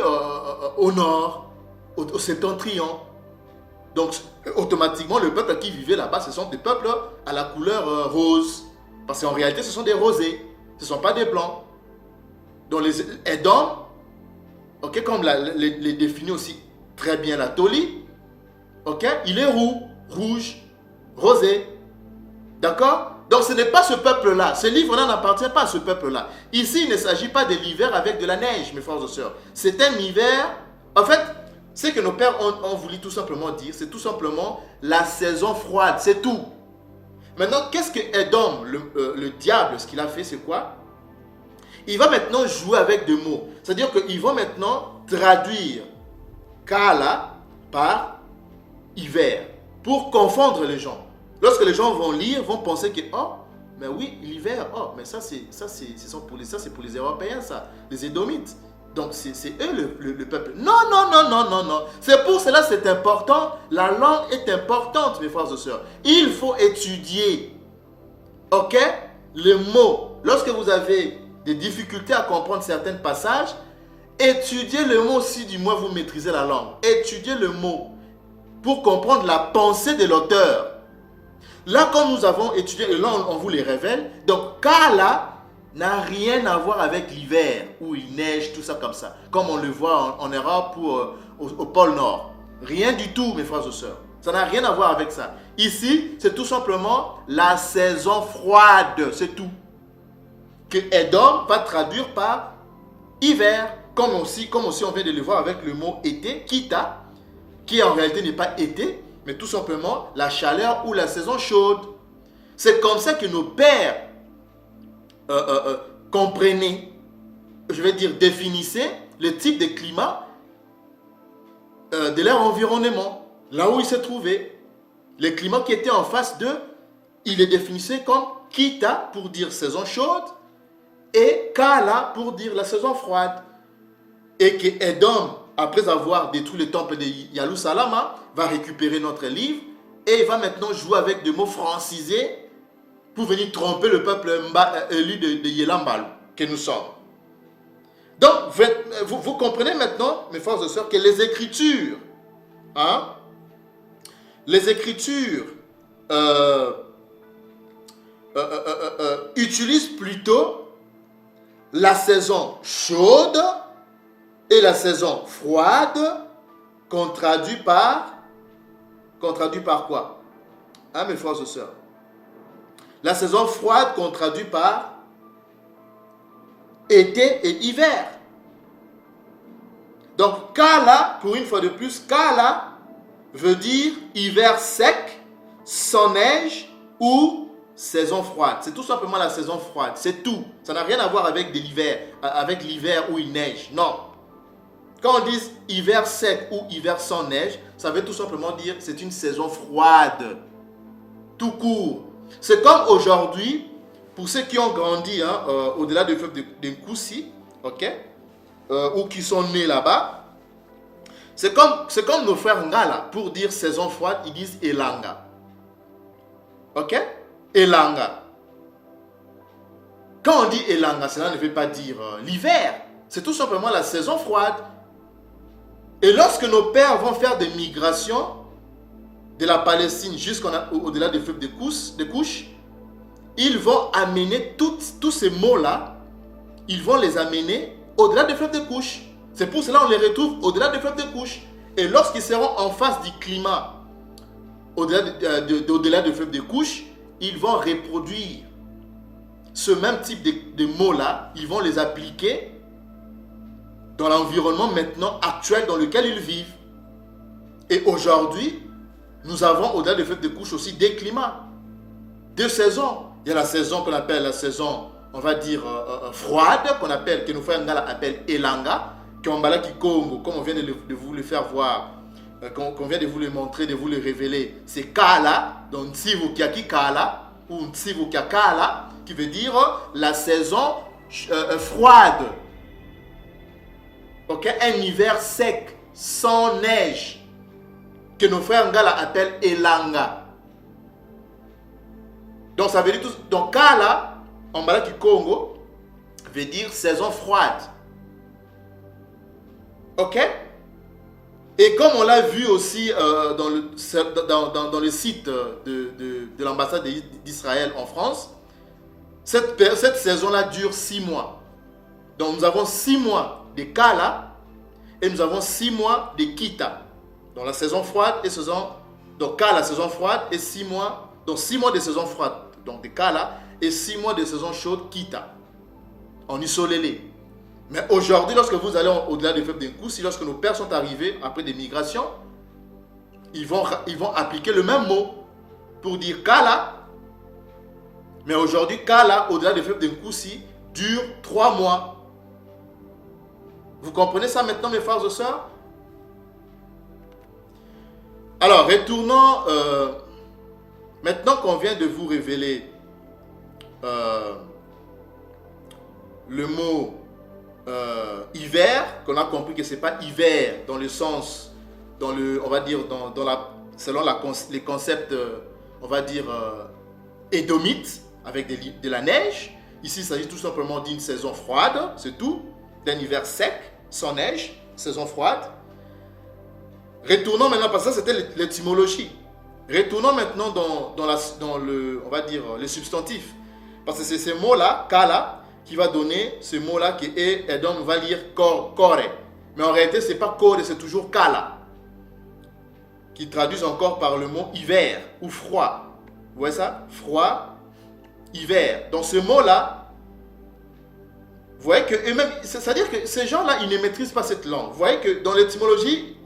au nord, au septentrion. Donc, automatiquement, le peuple qui vivait là-bas, ce sont des peuples à la couleur rose. Parce qu'en réalité, ce sont des rosés, ce ne sont pas des blancs. Donc, les Édom, comme les définit aussi très bien la Toli, il est rouge, rosé. D'accord? Donc ce n'est pas ce peuple-là. Ce livre n'en appartient pas à ce peuple-là. Ici, il ne s'agit pas de l'hiver avec de la neige, mes frères et sœurs. C'est un hiver. En fait, ce que nos pères ont voulu tout simplement dire, c'est tout simplement la saison froide. C'est tout. Maintenant, qu'est-ce que Édom, le diable, ce qu'il a fait, c'est quoi? Il va maintenant jouer avec des mots. C'est-à-dire qu'il va maintenant traduire Kala par hiver pour confondre les gens. Lorsque les gens vont lire, vont penser que mais oui, l'hiver, mais ça c'est pour les Européens, ça, les Édomites. Donc c'est eux le peuple. Non. C'est pour cela c'est important. La langue est importante, mes frères et sœurs. Il faut étudier. Les mots. Lorsque vous avez des difficultés à comprendre certains passages, étudiez le mot si du moins vous maîtrisez la langue. Étudiez le mot pour comprendre la pensée de l'auteur. Là, quand nous avons étudié, et là on vous les révèle, donc Kala n'a rien à voir avec l'hiver, où il neige, tout ça comme ça, comme on le voit en Europe ou au pôle Nord. Rien du tout, mes frères et sœurs. Ça n'a rien à voir avec ça. Ici, c'est tout simplement la saison froide, c'est tout. Que Édom va traduire par hiver, comme aussi on vient de le voir avec le mot été, Kita, qui en réalité n'est pas été, mais tout simplement la chaleur ou la saison chaude. C'est comme ça que nos pères comprenaient, je vais dire définissaient le type de climat de leur environnement, là où ils se trouvaient. Le climat qui était en face d'eux, ils les définissaient comme Kita pour dire saison chaude et Kala pour dire la saison froide. Et que Edom, après avoir détruit le temple de Yalousalama, va récupérer notre livre et il va maintenant jouer avec des mots francisés pour venir tromper le peuple élu de Yelambalou que nous sommes. Donc, vous comprenez maintenant, mes frères et sœurs, que les Écritures, utilisent plutôt la saison chaude et la saison froide qu'on traduit par quoi? Mes frères et sœurs. La saison froide qu'on traduit par été et hiver. Donc, Kala, pour une fois de plus, Kala veut dire hiver sec, sans neige ou saison froide. C'est tout simplement la saison froide. C'est tout. Ça n'a rien à voir avec l'hiver où il neige. Non. Quand on dit hiver sec ou hiver sans neige, ça veut tout simplement dire que c'est une saison froide. Tout court. C'est comme aujourd'hui, pour ceux qui ont grandi au-delà du fleuve de Nkoussi, ok, ou qui sont nés là-bas, c'est comme nos frères Ngala, pour dire saison froide, ils disent Elanga. Ok? Elanga. Quand on dit Elanga, cela ne veut pas dire l'hiver. C'est tout simplement la saison froide. Et lorsque nos pères vont faire des migrations de la Palestine jusqu'au-delà des fleuves de Couche, ils vont amener tous ces mots-là, ils vont les amener au-delà des fleuves de Couche. C'est pour cela qu'on les retrouve au-delà des fleuves de Couche. Et lorsqu'ils seront en face du climat, au-delà des fleuves de Couche, ils vont reproduire ce même type de mots-là, ils vont les appliquer dans l'environnement maintenant actuel dans lequel ils vivent. Et aujourd'hui, nous avons au-delà des fleuves de Couche aussi des climats, deux saisons. Il y a la saison qu'on appelle la saison, on va dire, froide, que nos frères Ngala appellent Elanga, qui Congo, comme on vient de vous le faire voir, qu'on vient de vous le montrer, de vous le révéler. C'est Kala, donc Ntsivu Kiaki Kala, ou Ntsivu Kiakala, qui veut dire la saison froide. Ok, un hiver sec, sans neige, que nos frères Ngala appellent Elanga. Donc ça veut dire tout. Donc Kala, en Malaki Congo, veut dire saison froide. Ok? Et comme on l'a vu aussi dans le site de l'ambassade d'Israël en France, cette saison-là dure 6 mois. Donc nous avons 6 mois de Kala et nous avons 6 mois de Kita. Donc la saison froide et donc Kala, saison froide et 6 mois. Donc 6 mois de saison froide, donc de Kala, et 6 mois de saison chaude, Kita, en isolé. Mais aujourd'hui, lorsque vous allez au-delà des fleuves de Nkoussi, lorsque nos pères sont arrivés après des migrations, ils vont appliquer le même mot pour dire Kala. Mais aujourd'hui, Kala, au-delà des fleuves de Nkoussi, dure 3 mois. Vous comprenez ça maintenant, mes frères et sœurs? Alors, retournons... maintenant qu'on vient de vous révéler le mot hiver, qu'on a compris que ce n'est pas hiver dans le sens, on va dire, selon les concepts, on va dire, édomites, avec de la neige. Ici, il s'agit tout simplement d'une saison froide, c'est tout, d'un hiver sec, sans neige, saison froide. Retournons maintenant, parce que ça c'était l'étymologie. Retournons maintenant dans le, on va dire, les substantifs. Parce que c'est ce mot-là, Kala, qui va donner ce mot-là que Edom va lire Kore. Mais en réalité, ce n'est pas Kore, c'est toujours Kala. Qui traduisent encore par le mot hiver ou froid. Vous voyez ça? Froid, hiver. Donc ce mot-là, vous voyez que eux-mêmes, c'est-à-dire que ces gens-là, ils ne maîtrisent pas cette langue. Vous voyez que dans l'étymologie,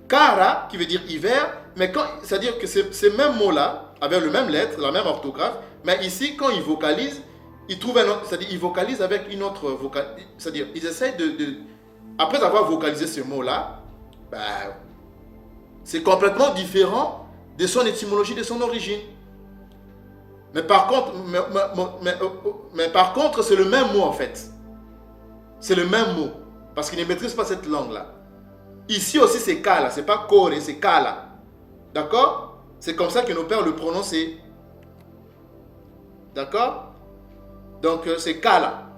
Kara, qui veut dire hiver, mais c'est-à-dire que ces mêmes mots-là, avec le même lettre, la même orthographe, mais ici, quand ils vocalisent, ils trouvent un autre, c'est-à-dire ils vocalisent avec une autre vocal, c'est-à-dire ils essayent après avoir vocalisé ce mot-là, ben, c'est complètement différent de son étymologie, de son origine. Mais par contre, c'est le même mot en fait. C'est le même mot. Parce qu'ils ne maîtrisent pas cette langue-là. Ici aussi, c'est Kala. C'est pas Kore, c'est Kala. D'accord? C'est comme ça que nos pères le prononçaient. D'accord? Donc, c'est Kala.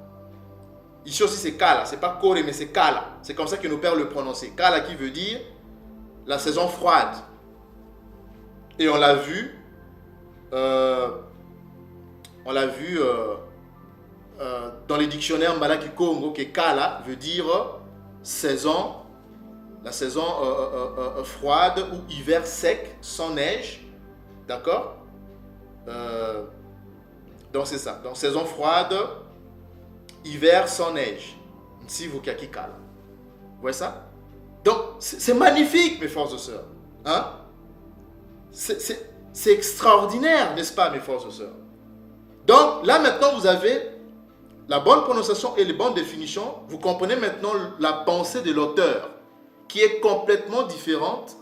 Ici aussi, c'est Kala. C'est pas Kore, mais c'est Kala. C'est comme ça que nos pères le prononçaient. Kala qui veut dire la saison froide. Et on l'a vu. Dans les dictionnaires Malaki Congo, que Kala veut dire saison, la saison froide ou hiver sec, sans neige. D'accord? Donc c'est ça. Donc saison froide, hiver sans neige. Si vous kaki Kala. Vous voyez ça? Donc c'est magnifique, mes frères et sœurs. Hein? C'est extraordinaire, n'est-ce pas, mes frères et sœurs? Donc là maintenant vous avez la bonne prononciation et les bonnes définitions. Vous comprenez maintenant la pensée de l'auteur qui est complètement différente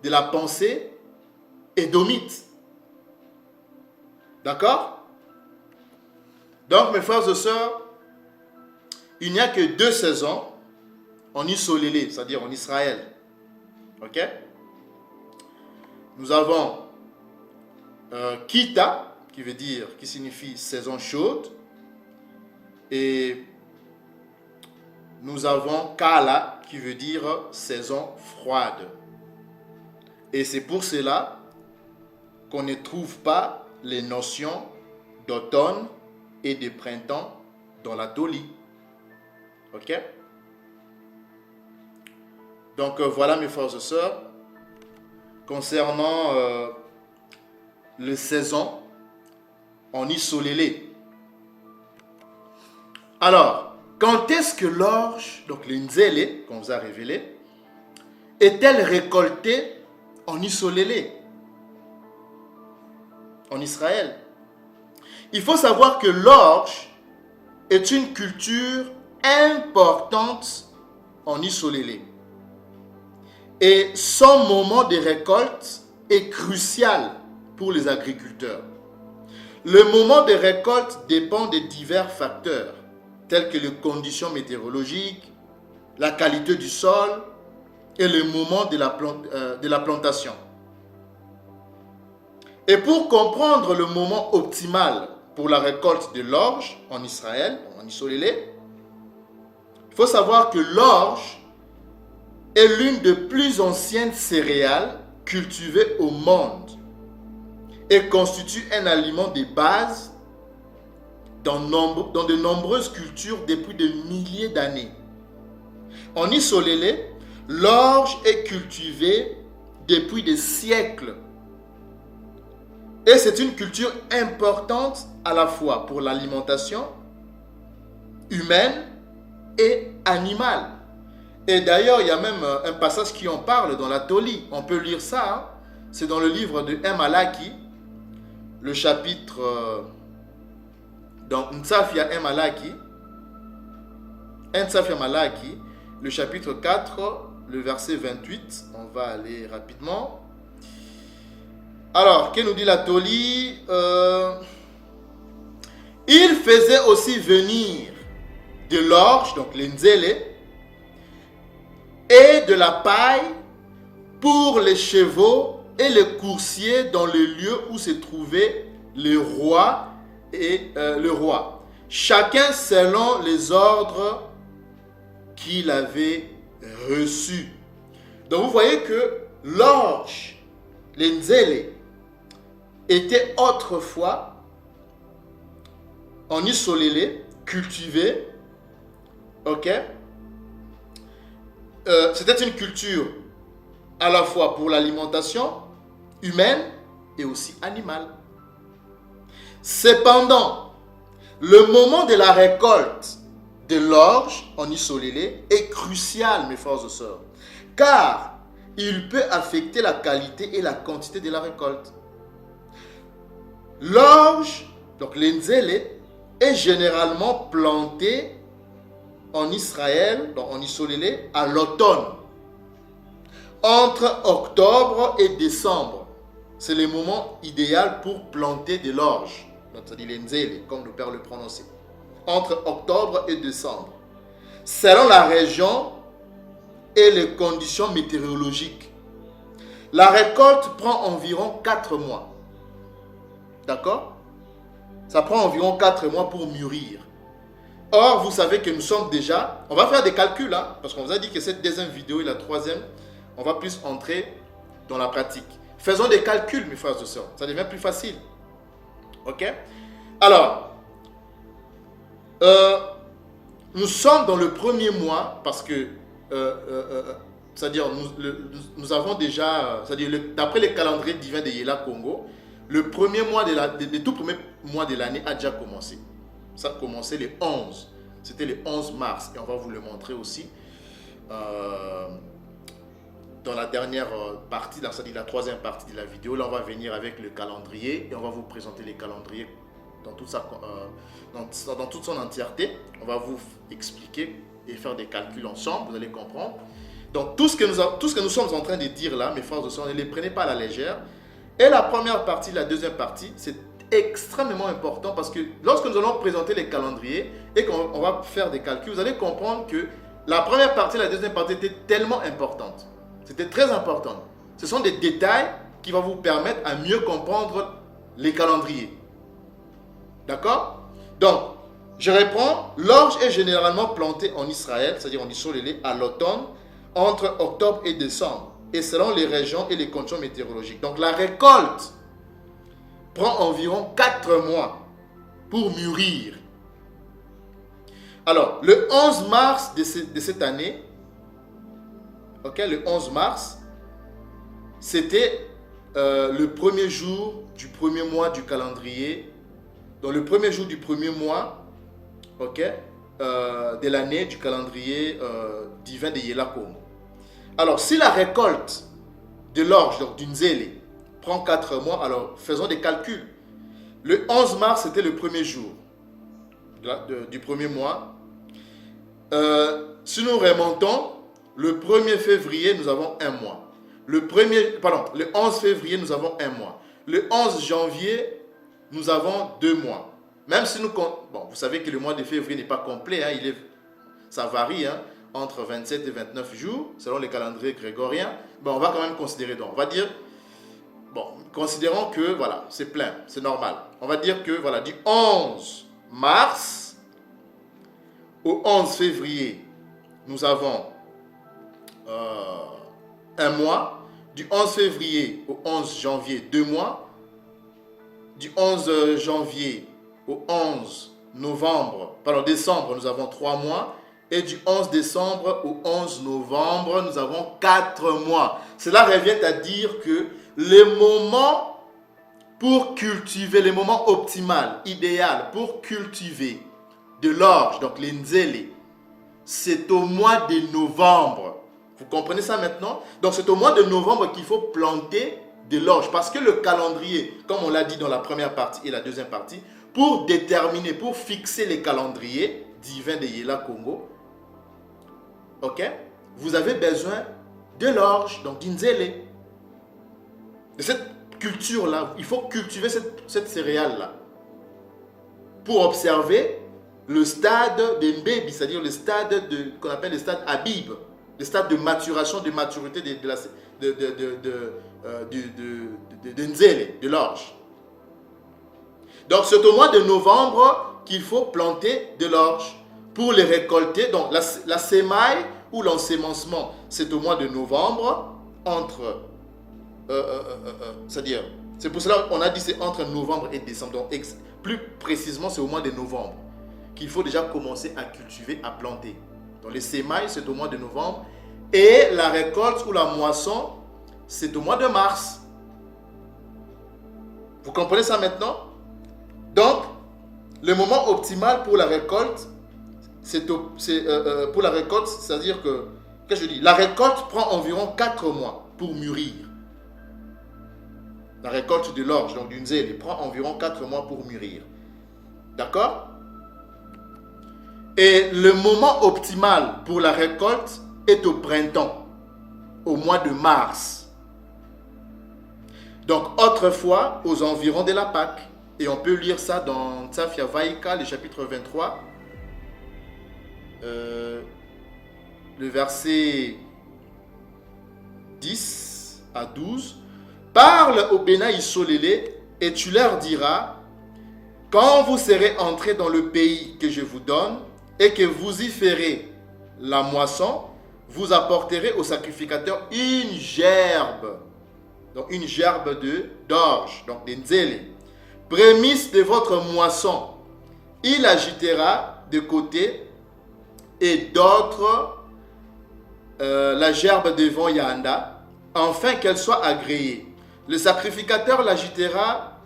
de la pensée édomite. D'accord? Donc mes frères et sœurs, il n'y a que 2 saisons en Isolélé, c'est-à-dire en Israël. Ok? Nous avons Kita, qui signifie saison chaude. Et nous avons Kala, qui veut dire saison froide. Et c'est pour cela qu'on ne trouve pas les notions d'automne et de printemps dans la Toli. Ok? Donc voilà mes frères et sœurs, concernant les saisons en Isolélé. Alors, quand est-ce que l'orge, donc l'Inzélé, qu'on vous a révélé, est-elle récoltée en Isolélé, en Israël? Il faut savoir que l'orge est une culture importante en Isolélé. Et son moment de récolte est crucial pour les agriculteurs. Le moment de récolte dépend de divers facteurs, tels que les conditions météorologiques, la qualité du sol et le moment de la plantation. Et pour comprendre le moment optimal pour la récolte de l'orge en Israël, en Isolélé, il faut savoir que l'orge est l'une des plus anciennes céréales cultivées au monde et constitue un aliment de base dans de nombreuses cultures depuis des milliers d'années. En Isolélé, l'orge est cultivée depuis des siècles. Et c'est une culture importante à la fois pour l'alimentation humaine et animale. Et d'ailleurs, il y a même un passage qui en parle dans la Toli. On peut lire ça. Hein? C'est dans le livre de Malaki, le chapitre... dans Ntsafia Malaki, le chapitre 4, le verset 28. On va aller rapidement. Alors, que nous dit la Toli? Il faisait aussi venir de l'orge, donc l'Nzélé, et de la paille pour les chevaux et les coursiers dans les lieux où se trouvaient les rois et le roi, chacun selon les ordres qu'il avait reçus. Donc vous voyez que l'orge, l'Nzélé, était autrefois en Isolélé, cultivé. Ok? C'était une culture à la fois pour l'alimentation humaine et aussi animale. Cependant, le moment de la récolte de l'orge en Isolélé est crucial, mes frères et sœurs, car il peut affecter la qualité et la quantité de la récolte. L'orge, donc l'enzele, est généralement planté en Israël, donc en Isolélé, à l'automne, entre octobre et décembre. C'est le moment idéal pour planter de l'orge, c'est-à-dire l'enzele, comme le Père le prononçait, entre octobre et décembre, selon la région et les conditions météorologiques. La récolte prend environ 4 mois. D'accord? Ça prend environ 4 mois pour mûrir. Or, vous savez que nous sommes déjà... On va faire des calculs, hein, parce qu'on vous a dit que cette deuxième vidéo et la troisième, on va plus entrer dans la pratique. Faisons des calculs, mes frères et sœurs. Ça devient plus facile. Ok? Alors, nous sommes dans le premier mois, parce que... c'est-à-dire, nous avons déjà... C'est-à-dire, d'après les calendriers divins de Yela Congo, le premier mois le tout premier mois de l'année a déjà commencé. Ça a commencé le 11. C'était le 11 mars. Et on va vous le montrer aussi dans la dernière partie, c'est-à-dire la troisième partie de la vidéo. Là, on va venir avec le calendrier et on va vous présenter les calendriers dans toute son entièreté. On va vous expliquer et faire des calculs ensemble. Vous allez comprendre. Donc, tout ce que nous sommes en train de dire là, mes frères et sœurs, ne les prenez pas à la légère. Et la première partie, la deuxième partie, c'est extrêmement important parce que lorsque nous allons présenter les calendriers et qu'on va faire des calculs, vous allez comprendre que la première partie et la deuxième partie étaient tellement importantes. C'était très important. Ce sont des détails qui vont vous permettre à mieux comprendre les calendriers. D'accord? Donc, je reprends. L'orge est généralement plantée en Israël, c'est-à-dire en Isolélé, à l'automne, entre octobre et décembre, et selon les régions et les conditions météorologiques. Donc la récolte prend environ 4 mois pour mûrir. Alors, le 11 mars de cette année, le 11 mars, c'était le premier jour du premier mois du calendrier. Donc le premier jour du premier mois, de l'année du calendrier divin de Yela Congo. Alors, si la récolte de l'orge, donc d'une zélé, prend 4 mois, alors faisons des calculs. Le 11 mars, c'était le premier jour du premier mois. Si nous remontons, le 1er février, nous avons 1 mois. Le 11 février, nous avons 1 mois. Le 11 janvier, nous avons 2 mois. Même si nous... Bon, vous savez que le mois de février n'est pas complet, hein, ça varie, hein, entre 27 et 29 jours, selon les calendriers grégoriens. Bon, on va quand même considérer, donc, on va dire... Bon, considérons que, voilà, c'est plein, c'est normal. On va dire que, voilà, du 11 mars au 11 février, nous avons 1 mois. Du 11 février au 11 janvier, 2 mois. Du 11 janvier au 11 décembre, nous avons 3 mois. Et du 11 décembre au 11 novembre, nous avons 4 mois. Cela revient à dire que les moments pour cultiver, les moments optimal, idéal pour cultiver de l'orge, donc l'enzele, c'est au mois de novembre. Vous comprenez ça maintenant? Donc c'est au mois de novembre qu'il faut planter de l'orge. Parce que le calendrier, comme on l'a dit dans la première partie et la deuxième partie, pour déterminer, pour fixer les calendriers divins de Yela Congo, vous avez besoin de l'orge, donc d'enzele. De cette culture-là, il faut cultiver cette céréale-là pour observer le stade de Mbebi, c'est-à-dire le stade qu'on appelle le stade Habib, le stade de maturation, de maturité de Nzele, de l'orge. Donc c'est au mois de novembre qu'il faut planter de l'orge pour les récolter. Donc la sémaille ou l'ensémencement, c'est au mois de novembre, c'est-à-dire, c'est pour cela qu'on a dit c'est entre novembre et décembre. Donc plus précisément, c'est au mois de novembre qu'il faut déjà commencer à cultiver, à planter. Donc les sémailles, c'est au mois de novembre. Et la récolte ou la moisson, c'est au mois de mars. Vous comprenez ça maintenant? Donc, le moment optimal pour la récolte, c'est-à-dire que, qu'est-ce que je dis? La récolte prend environ 4 mois pour mûrir. La récolte de l'orge, donc du nzélé, prend environ 4 mois pour mûrir. D'accord? Et le moment optimal pour la récolte est au printemps, au mois de mars. Donc autrefois, aux environs de la Pâque. Et on peut lire ça dans Tsafia Vaïka, le chapitre 23, le verset 10 à 12. Parle aux Béna Isolélé et tu leur diras, quand vous serez entrés dans le pays que je vous donne et que vous y ferez la moisson, vous apporterez au sacrificateur une gerbe, donc une gerbe d'orge, donc des nzélé, prémisse de votre moisson. Il agitera de côté et d'autre la gerbe devant Yanda, afin qu'elle soit agréée. Le sacrificateur l'agitera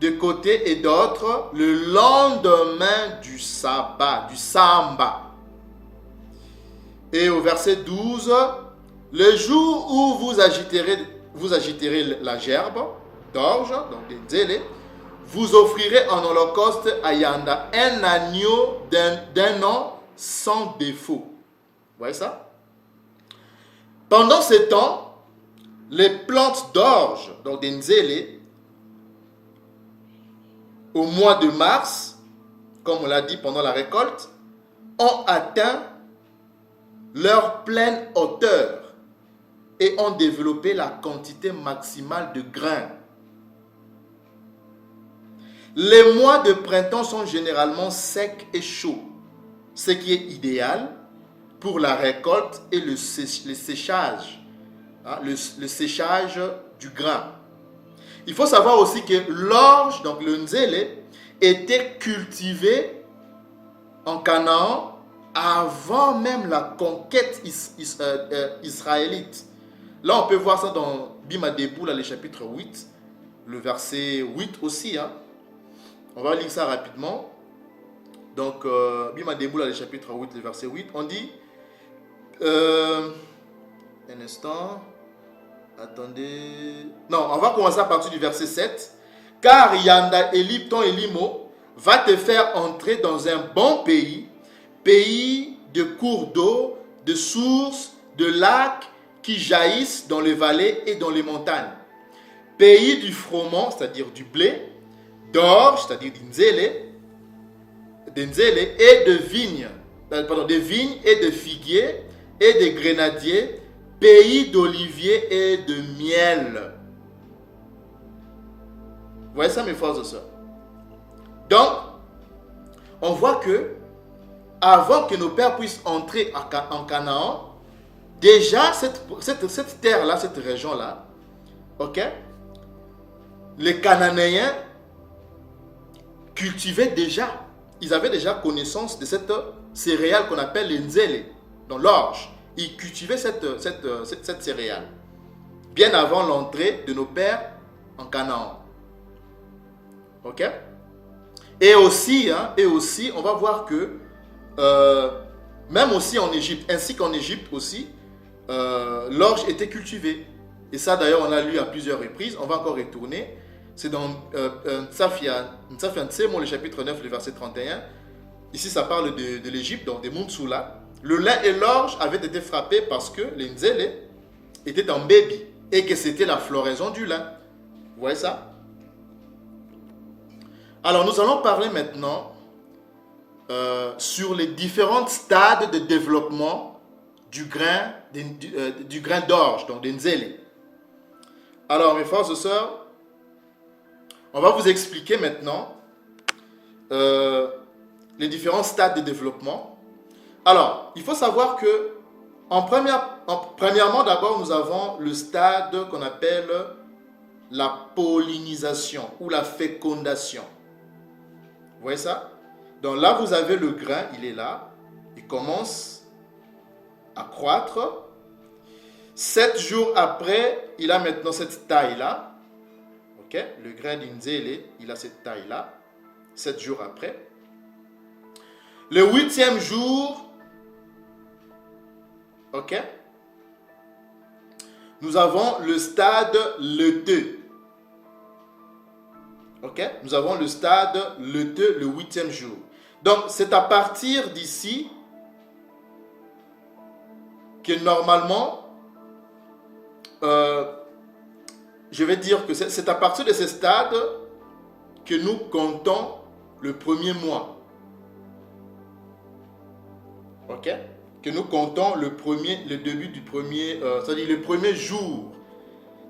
de côté et d'autre le lendemain du sabbat, du samba. Et au verset 12, le jour où vous agiterez la gerbe d'orge, donc des nzélé, vous offrirez en holocauste à Yanda un agneau d'un an sans défaut. Vous voyez ça? Pendant ce temps, les plantes d'orge, donc des nzélé, au mois de mars, comme on l'a dit pendant la récolte, ont atteint leur pleine hauteur et ont développé la quantité maximale de grains. Les mois de printemps sont généralement secs et chauds, ce qui est idéal pour la récolte et le séchage, le séchage du grain. Il faut savoir aussi que l'orge, donc le nzélé, était cultivé en Canaan avant même la conquête israélite. Là, on peut voir ça dans Bima Deboula, le chapitre 8, le verset 8 aussi. On va lire ça rapidement. Donc, Bima Deboula, le chapitre 8, le verset 8, on dit... un instant... Attendez... Non, on va commencer à partir du verset 7. Car Yanda Eli, ton Elimo, va te faire entrer dans un bon pays, pays de cours d'eau, de sources, de lacs qui jaillissent dans les vallées et dans les montagnes. Pays du froment, c'est-à-dire du blé, d'orge, c'est-à-dire des nzélé, et de vignes, de vignes et de figuiers et de grenadiers, pays d'oliviers et de miel. Vous voyez ça, mes frères et sœurs? Donc, on voit que avant que nos pères puissent entrer en Canaan, déjà cette terre-là, cette région-là, ok, les Cananéens cultivaient déjà, ils avaient déjà connaissance de cette céréale qu'on appelle les nzélé, dans l'orge. Ils cultivaient cette céréale bien avant l'entrée de nos pères en Canaan. Ok? Et aussi, on va voir que même aussi en Égypte, ainsi qu'en Égypte aussi, l'orge était cultivée. Et ça d'ailleurs on l'a lu à plusieurs reprises. On va encore retourner. C'est dans Tsafia Ntsemo, le chapitre 9, le verset 31. Ici ça parle de l'Égypte, donc des Mounsoula. Le lin et l'orge avaient été frappés parce que les nzélé étaient en baby et que c'était la floraison du lin. Vous voyez ça? Alors nous allons parler maintenant sur les différents stades de développement du grain d'orge, donc des nzélé. Alors mes frères et sœurs, on va vous expliquer maintenant les différents stades de développement. Alors, il faut savoir que, premièrement, d'abord, nous avons le stade qu'on appelle la pollinisation ou la fécondation. Vous voyez ça? Donc là, vous avez le grain, il est là, il commence à croître. 7 jours après, il a maintenant cette taille-là. Ok? Le grain d'Inzélé, il a cette taille-là. 7 jours après. Le 8e jour, ok, nous avons le stade laiteux. Ok? Nous avons le stade laiteux le 8e jour. Donc, c'est à partir d'ici que normalement, je vais dire que c'est à partir de ce stade que nous comptons le premier mois. Ok? Que nous comptons le début du premier, c'est-à-dire le premier jour.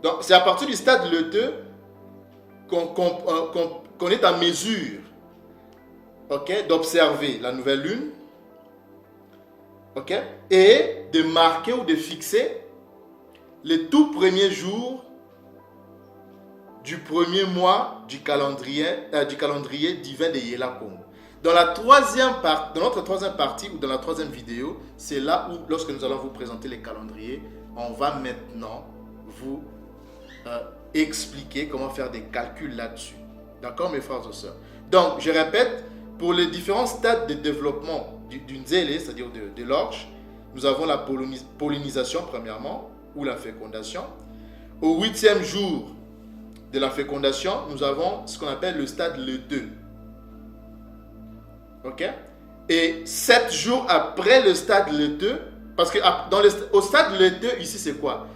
Donc, c'est à partir du stade laiteux qu'on est en mesure, ok, d'observer la nouvelle lune, ok, et de marquer ou de fixer les tout premiers jours du premier mois du calendrier divin de Yela Congo. Dans notre troisième partie ou dans la troisième vidéo, c'est là où, lorsque nous allons vous présenter les calendriers, on va maintenant vous expliquer comment faire des calculs là-dessus. D'accord, mes frères et sœurs? Donc, je répète, pour les différents stades de développement du Nzélé, c'est-à-dire de l'orge, nous avons la pollinisation premièrement, ou la fécondation. Au 8e jour de la fécondation, nous avons ce qu'on appelle le stade laiteux. Ok? Et 7 jours après le stade laiteux, parce que au stade laiteux, ici, c'est quoi?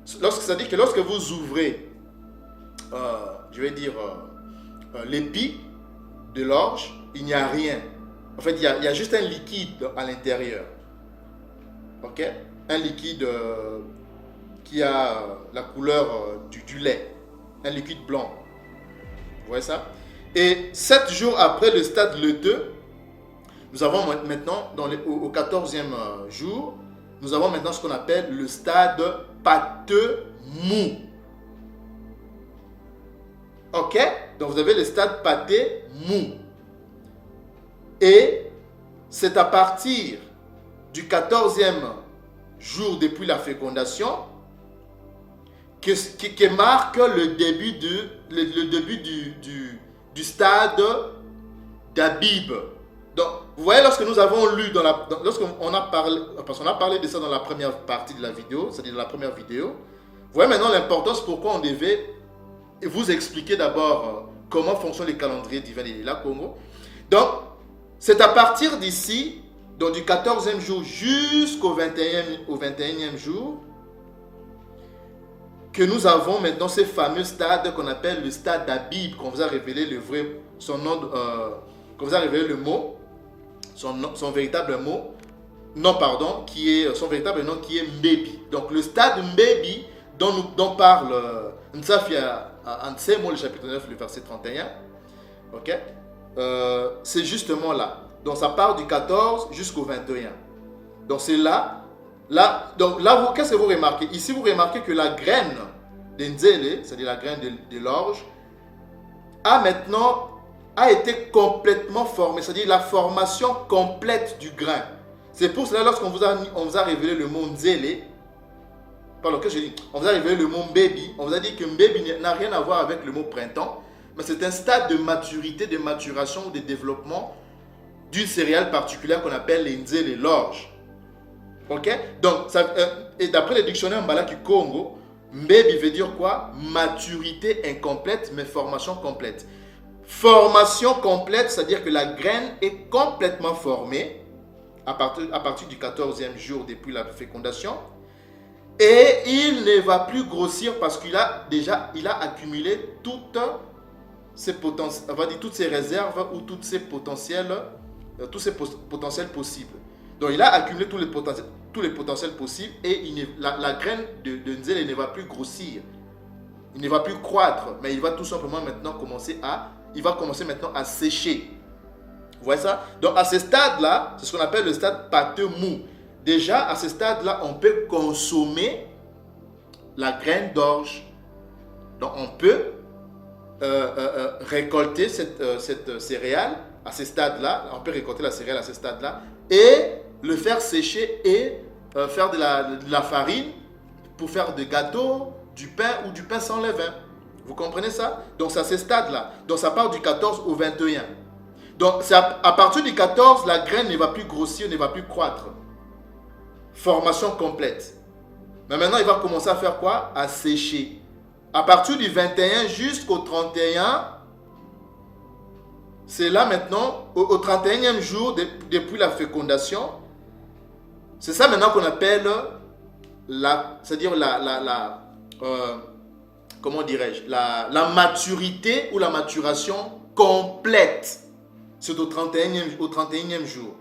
C'est-à-dire que lorsque vous ouvrez, je vais dire, l'épi de l'orge, il n'y a rien. En fait, il y a juste un liquide à l'intérieur. Ok? Un liquide qui a la couleur du lait. Un liquide blanc. Vous voyez ça? Et 7 jours après le stade laiteux, nous avons maintenant, au 14e jour, nous avons maintenant ce qu'on appelle le stade pâteux mou. Ok? Donc vous avez le stade pâté mou. Et c'est à partir du 14e jour depuis la fécondation que marque le début du stade d'Abib. Donc, vous voyez, lorsque nous avons lu, lorsqu'on a parlé, parce qu'on a parlé de ça dans la première partie de la vidéo, c'est-à-dire dans la première vidéo, vous voyez maintenant l'importance pourquoi on devait vous expliquer d'abord comment fonctionnent les calendriers divins de Yela Congo. Donc, c'est à partir d'ici, donc du 14e jour jusqu'au 21e jour, que nous avons maintenant ces fameux stades qu'on appelle le stade d'Abib, qu'on vous a révélé son véritable nom qui est Mbébi. Donc le stade Mbébi dont parle Ntsafia Ansemo, le chapitre 9, le verset 31. Ok? C'est justement là. Donc ça part du 14 jusqu'au 21. Donc c'est là. Donc là, qu'est-ce que vous remarquez? Ici, vous remarquez que la graine de Nzélé, c'est-à-dire la graine de l'orge, a été complètement formée, c'est-à-dire la formation complète du grain. C'est pour cela, lorsqu'on vous a révélé le mot Nzélé, on vous a révélé le mot Mbébi, on vous a dit que Mbébi n'a rien à voir avec le mot printemps, mais c'est un stade de maturité, de maturation ou de développement d'une céréale particulière qu'on appelle les Nzélé, l'orge. Ok? Donc, et d'après le dictionnaire Mbalaki Congo, Mbébi veut dire quoi? Maturité incomplète, mais formation complète. Formation complète, c'est-à-dire que la graine est complètement formée à partir du 14e jour depuis la fécondation. Et il ne va plus grossir parce qu'il a accumulé toutes ses réserves ou tous ses potentiels possibles. Donc il a accumulé tous les potentiels possibles et la graine de Nzélé ne va plus grossir. Il ne va plus croître, mais il va tout simplement maintenant commencer à sécher. Vous voyez ça? Donc à ce stade-là, c'est ce qu'on appelle le stade pâteux mou. Déjà à ce stade-là, on peut consommer la graine d'orge. Donc on peut récolter cette céréale à ce stade-là. On peut récolter la céréale à ce stade-là et le faire sécher et faire de la farine pour faire des gâteaux, du pain ou du pain sans levain. Vous comprenez ça? Donc c'est à ce stade-là. Donc ça part du 14 au 21. Donc c'est à partir du 14, la graine ne va plus grossir, ne va plus croître. Formation complète. Mais maintenant, il va commencer à faire quoi? À sécher. À partir du 21 jusqu'au 31, c'est là maintenant, au 31e jour depuis la fécondation. C'est ça maintenant qu'on appelle c'est-à-dire comment dirais-je, la maturité ou la maturation complète. C'est au 31e jour.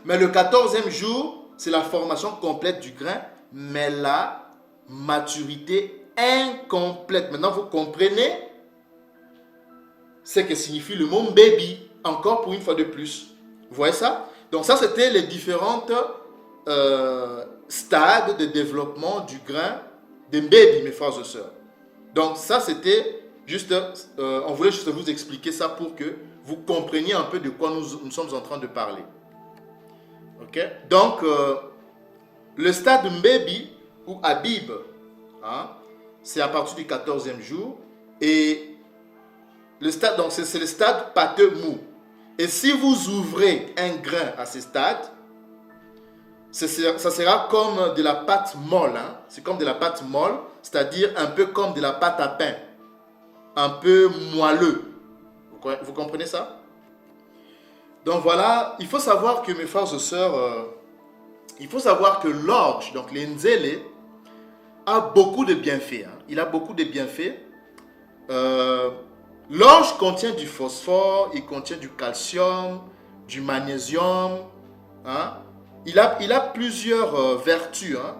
Mais le 14e jour, c'est la formation complète du grain, mais la maturité incomplète. Maintenant, vous comprenez ce que signifie le mot baby, encore pour une fois de plus. Vous voyez ça? Donc ça, c'était les différentes stades de développement du grain de baby, mes frères et sœurs. Donc ça, c'était juste, on voulait juste vous expliquer ça pour que vous compreniez un peu de quoi nous sommes en train de parler. Ok? Donc, le stade baby ou Habib, hein, c'est à partir du 14e jour. Et le stade, donc c'est le stade pâteux mou. Et si vous ouvrez un grain à ce stade, ça sera comme de la pâte molle. Hein? C'est comme de la pâte molle, c'est-à-dire un peu comme de la pâte à pain. Un peu moelleux. Vous comprenez ça? Donc voilà, il faut savoir que mes frères et sœurs, il faut savoir que l'orge, donc l'enzele, a beaucoup de bienfaits. Hein? Il a beaucoup de bienfaits. L'orge contient du phosphore, il contient du calcium, du magnésium. Hein? Il a plusieurs vertus. Hein?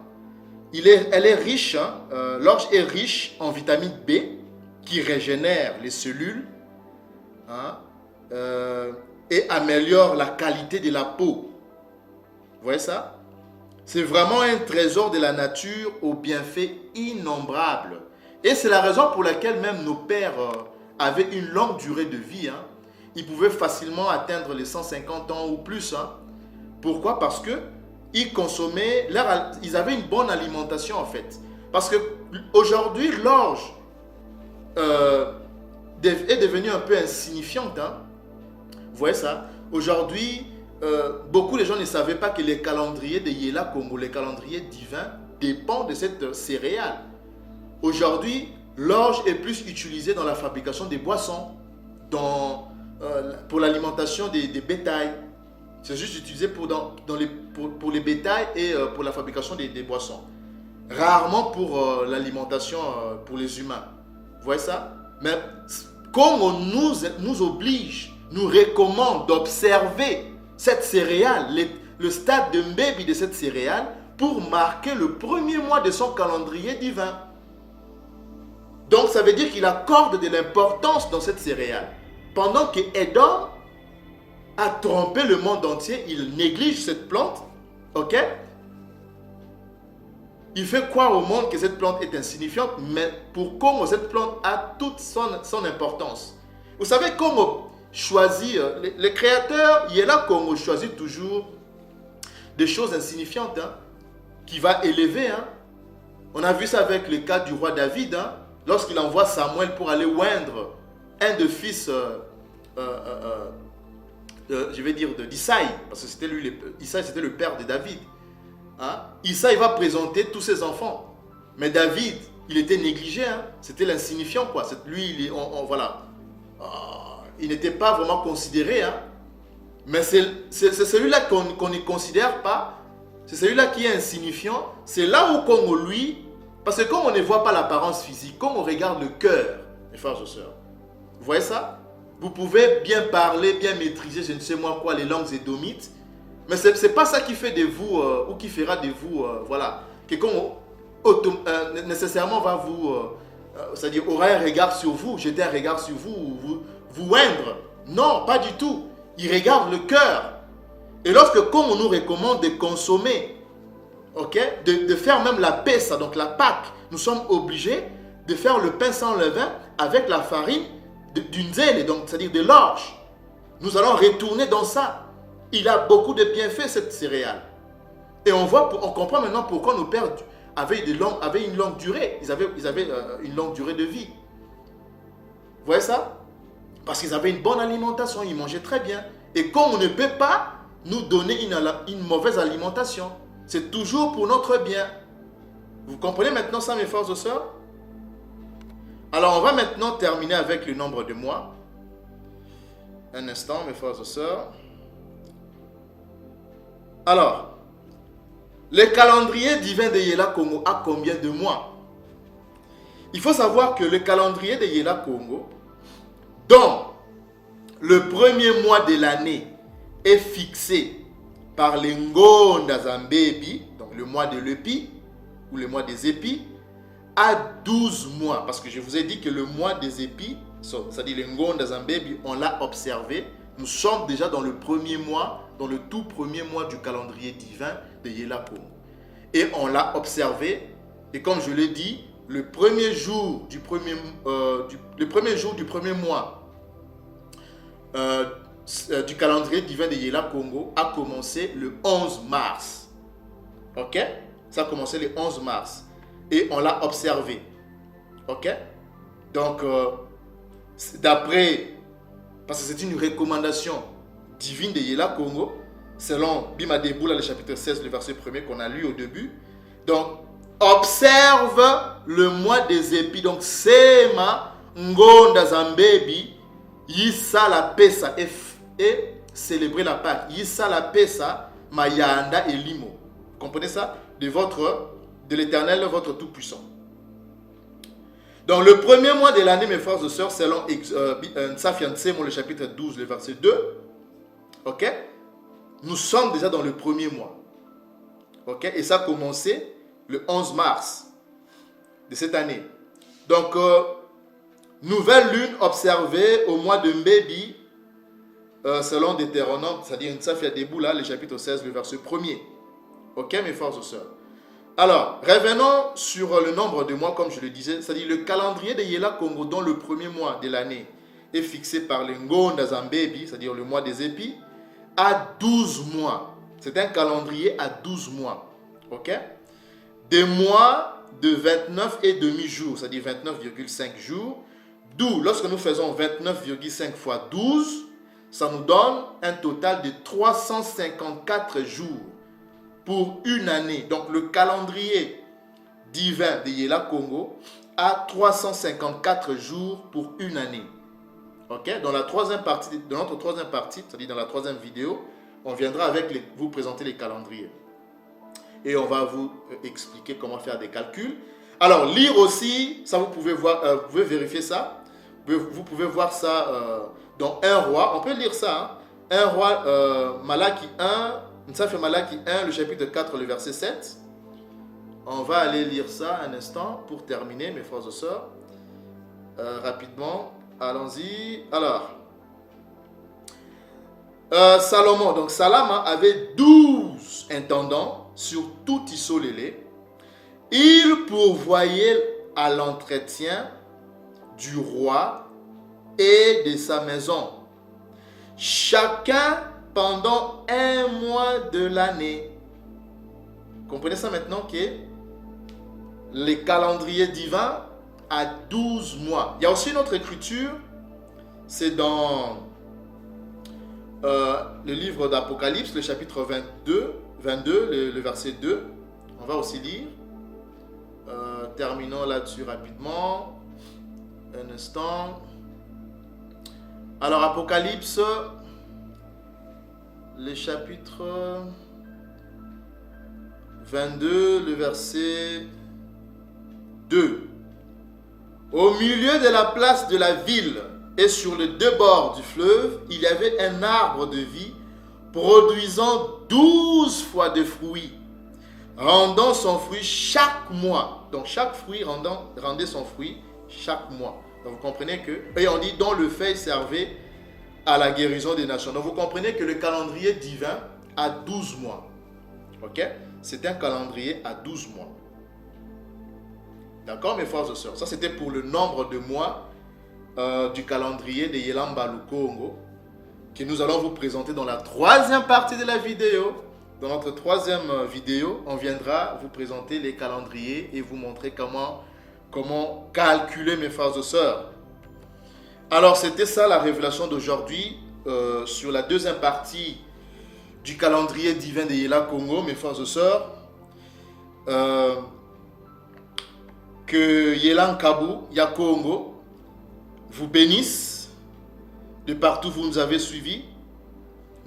Elle est riche. Hein? L'orge est riche en vitamine B qui régénère les cellules. Hein? Et améliore la qualité de la peau. Vous voyez ça? C'est vraiment un trésor de la nature aux bienfaits innombrables. Et c'est la raison pour laquelle même nos pères avaient une longue durée de vie. Hein. Ils pouvaient facilement atteindre les 150 ans ou plus. Hein. Pourquoi? Parce qu'ils consommaient, ils avaient une bonne alimentation en fait. Parce qu'aujourd'hui, l'orge est devenue un peu insignifiante. Hein. Vous voyez ça? Aujourd'hui, beaucoup de gens ne savaient pas que les calendriers de Yela Congo, les calendriers divins, dépendent de cette céréale. Aujourd'hui, l'orge est plus utilisée dans la fabrication des boissons, pour l'alimentation des bétails. C'est juste utilisé pour les bétails et pour la fabrication des boissons. Rarement pour l'alimentation pour les humains. Vous voyez ça? Mais comme on nous oblige, nous recommande d'observer cette céréale, le stade de baby de cette céréale, pour marquer le premier mois de son calendrier divin. Donc ça veut dire qu'il accorde de l'importance dans cette céréale. Pendant que Edom a trompé le monde entier, il néglige cette plante, ok? Il fait croire au monde que cette plante est insignifiante, mais pour Congo, cette plante a toute son importance. Vous savez, Congo choisit, les créateurs, Yela Congo choisit toujours des choses insignifiantes, hein, qui va élever. Hein. On a vu ça avec le cas du roi David, hein, lorsqu'il envoie Samuel pour aller oindre un des fils, je vais dire, d'Isaïe, parce que c'était lui, Isaïe c'était le père de David. Hein. Isaïe va présenter tous ses enfants, mais David, il était négligé, hein. C'était l'insignifiant, quoi. Lui, voilà. Il n'était pas vraiment considéré, hein. Mais c'est celui-là qu'on ne considère pas, c'est celui-là qui est insignifiant. C'est là où Congo, lui, parce que comme on ne voit pas l'apparence physique, comme on regarde le cœur, mes frères et sœurs, vous voyez ça? Vous pouvez bien parler, bien maîtriser, je ne sais moi quoi, les langues édomites, mais ce n'est pas ça qui fait de vous, ou qui fera de vous, voilà, quelqu'un nécessairement va vous, c'est-à-dire aura un regard sur vous, jeter un regard sur vous, vous oindre. Non, pas du tout. Il regarde le cœur. Et lorsque, comme on nous recommande de consommer, ok, de faire même la pessa, donc la Pâque, nous sommes obligés de faire le pain sans levain avec la farine d'une zèle, donc c'est-à-dire de l'orge. Nous allons retourner dans ça. Il a beaucoup de bienfaits, cette céréale. Et on comprend maintenant pourquoi nos pères avaient une longue durée. Ils avaient une longue durée de vie. Vous voyez ça? Parce qu'ils avaient une bonne alimentation, ils mangeaient très bien. Et comme on ne peut pas nous donner une mauvaise alimentation, c'est toujours pour notre bien. Vous comprenez maintenant ça, mes frères et sœurs? Alors, on va maintenant terminer avec le nombre de mois. Un instant, mes frères et sœurs. Alors, le calendrier divin de Yela Congo a combien de mois? Il faut savoir que le calendrier de Yela Congo, dont le premier mois de l'année est fixé par les Ngonda Zambébi, donc le mois de l'Epi, ou le mois des épis, a 12 mois. Parce que je vous ai dit que le mois des épis, c'est-à-dire les Ngonda Zambébi, on l'a observé. Nous sommes déjà dans le premier mois, dans le tout premier mois du calendrier divin de Yela Congo. Et on l'a observé, et comme je l'ai dit, le premier jour du premier mois du calendrier divin de Yela Congo a commencé le 11 mars. Ok? Ça a commencé le 11 mars. Et on l'a observé. Ok? Donc, d'après, parce que c'est une recommandation divine de Yela Congo, selon Bima Deboula, le chapitre 16, le verset 1er qu'on a lu au début. Donc, observe le mois des épis. Donc, Sema Ngonda Zambébi, Yissa la Pesa, et célébrer la Pâque. Yissa la Pesa, Mayanda et Limo. Vous comprenez ça? De l'Éternel, votre Tout-Puissant. Donc, le premier mois de l'année, mes frères et sœurs, selon Nsafiansemo, le chapitre 12, le verset 2, ok? Nous sommes déjà dans le premier mois. Ok? Et ça a commencé le 11 mars de cette année. Donc, nouvelle lune observée au mois de Mbébi, selon Deutéronome, c'est-à-dire Nsafia Deboula, le chapitre 16, le verset 1er. Ok, mes frères et sœurs? Alors, revenons sur le nombre de mois, comme je le disais, c'est-à-dire le calendrier de Yela Congo, dont le premier mois de l'année est fixé par les Ngonda Zambébi, c'est-à-dire le mois des épis, à 12 mois. C'est un calendrier à 12 mois. Ok? Des mois de 29 et demi-jours, c'est-à-dire 29,5 jours. D'où, lorsque nous faisons 29,5 fois 12, ça nous donne un total de 354 jours pour une année. Donc, le calendrier divin de Yela Congo a 354 jours pour une année. Ok? Dans la troisième partie, dans notre troisième partie, c'est-à-dire dans la troisième vidéo, on viendra vous présenter les calendriers. Et on va vous expliquer comment faire des calculs. Alors, lire aussi, ça vous pouvez voir, vous pouvez vérifier ça. Vous pouvez voir ça dans 1 roi. On peut lire ça. Hein? 1 roi, Malaki 1, ça fait Malaki 1, le chapitre 4, le verset 7. On va aller lire ça un instant pour terminer, mes frères et sœurs. Rapidement. Allons-y. Alors, Salomon, donc Salama avait 12 intendants sur tout Tissolélé. Il pourvoyait à l'entretien du roi et de sa maison, chacun pendant 1 mois de l'année. Comprenez ça maintenant que les calendriers divins à 12 mois. Il y a aussi une autre écriture, c'est dans le livre d'Apocalypse, le chapitre 22, le verset 2. On va aussi lire. Terminons là-dessus rapidement. Un instant. Alors, Apocalypse, le chapitre 22, le verset 2. Au milieu de la place de la ville et sur les 2 bords du fleuve, il y avait un arbre de vie produisant 12 fois de fruits, rendant son fruit chaque mois. Donc chaque fruit rendait son fruit chaque mois. Donc vous comprenez que, et on dit dont le feuille servait à la guérison des nations. Donc vous comprenez que le calendrier divin a 12 mois. Ok? C'est un calendrier à 12 mois. D'accord, mes frères et sœurs? Ça, c'était pour le nombre de mois du calendrier de Yelamba Congo que nous allons vous présenter dans la troisième partie de la vidéo. Dans notre troisième vidéo, on viendra vous présenter les calendriers et vous montrer comment calculer, mes frères et sœurs. Alors, c'était ça la révélation d'aujourd'hui sur la deuxième partie du calendrier divin de Yela Congo, mes frères et sœurs. Que Yela Nkabu, Ya Congo, vous bénisse de partout vous nous avez suivis.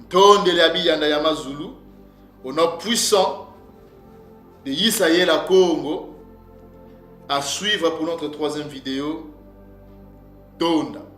Tondele Abiyanda Yamazulu, au nom puissant de Yisaïel à Congo, à suivre pour notre troisième vidéo. Tonda.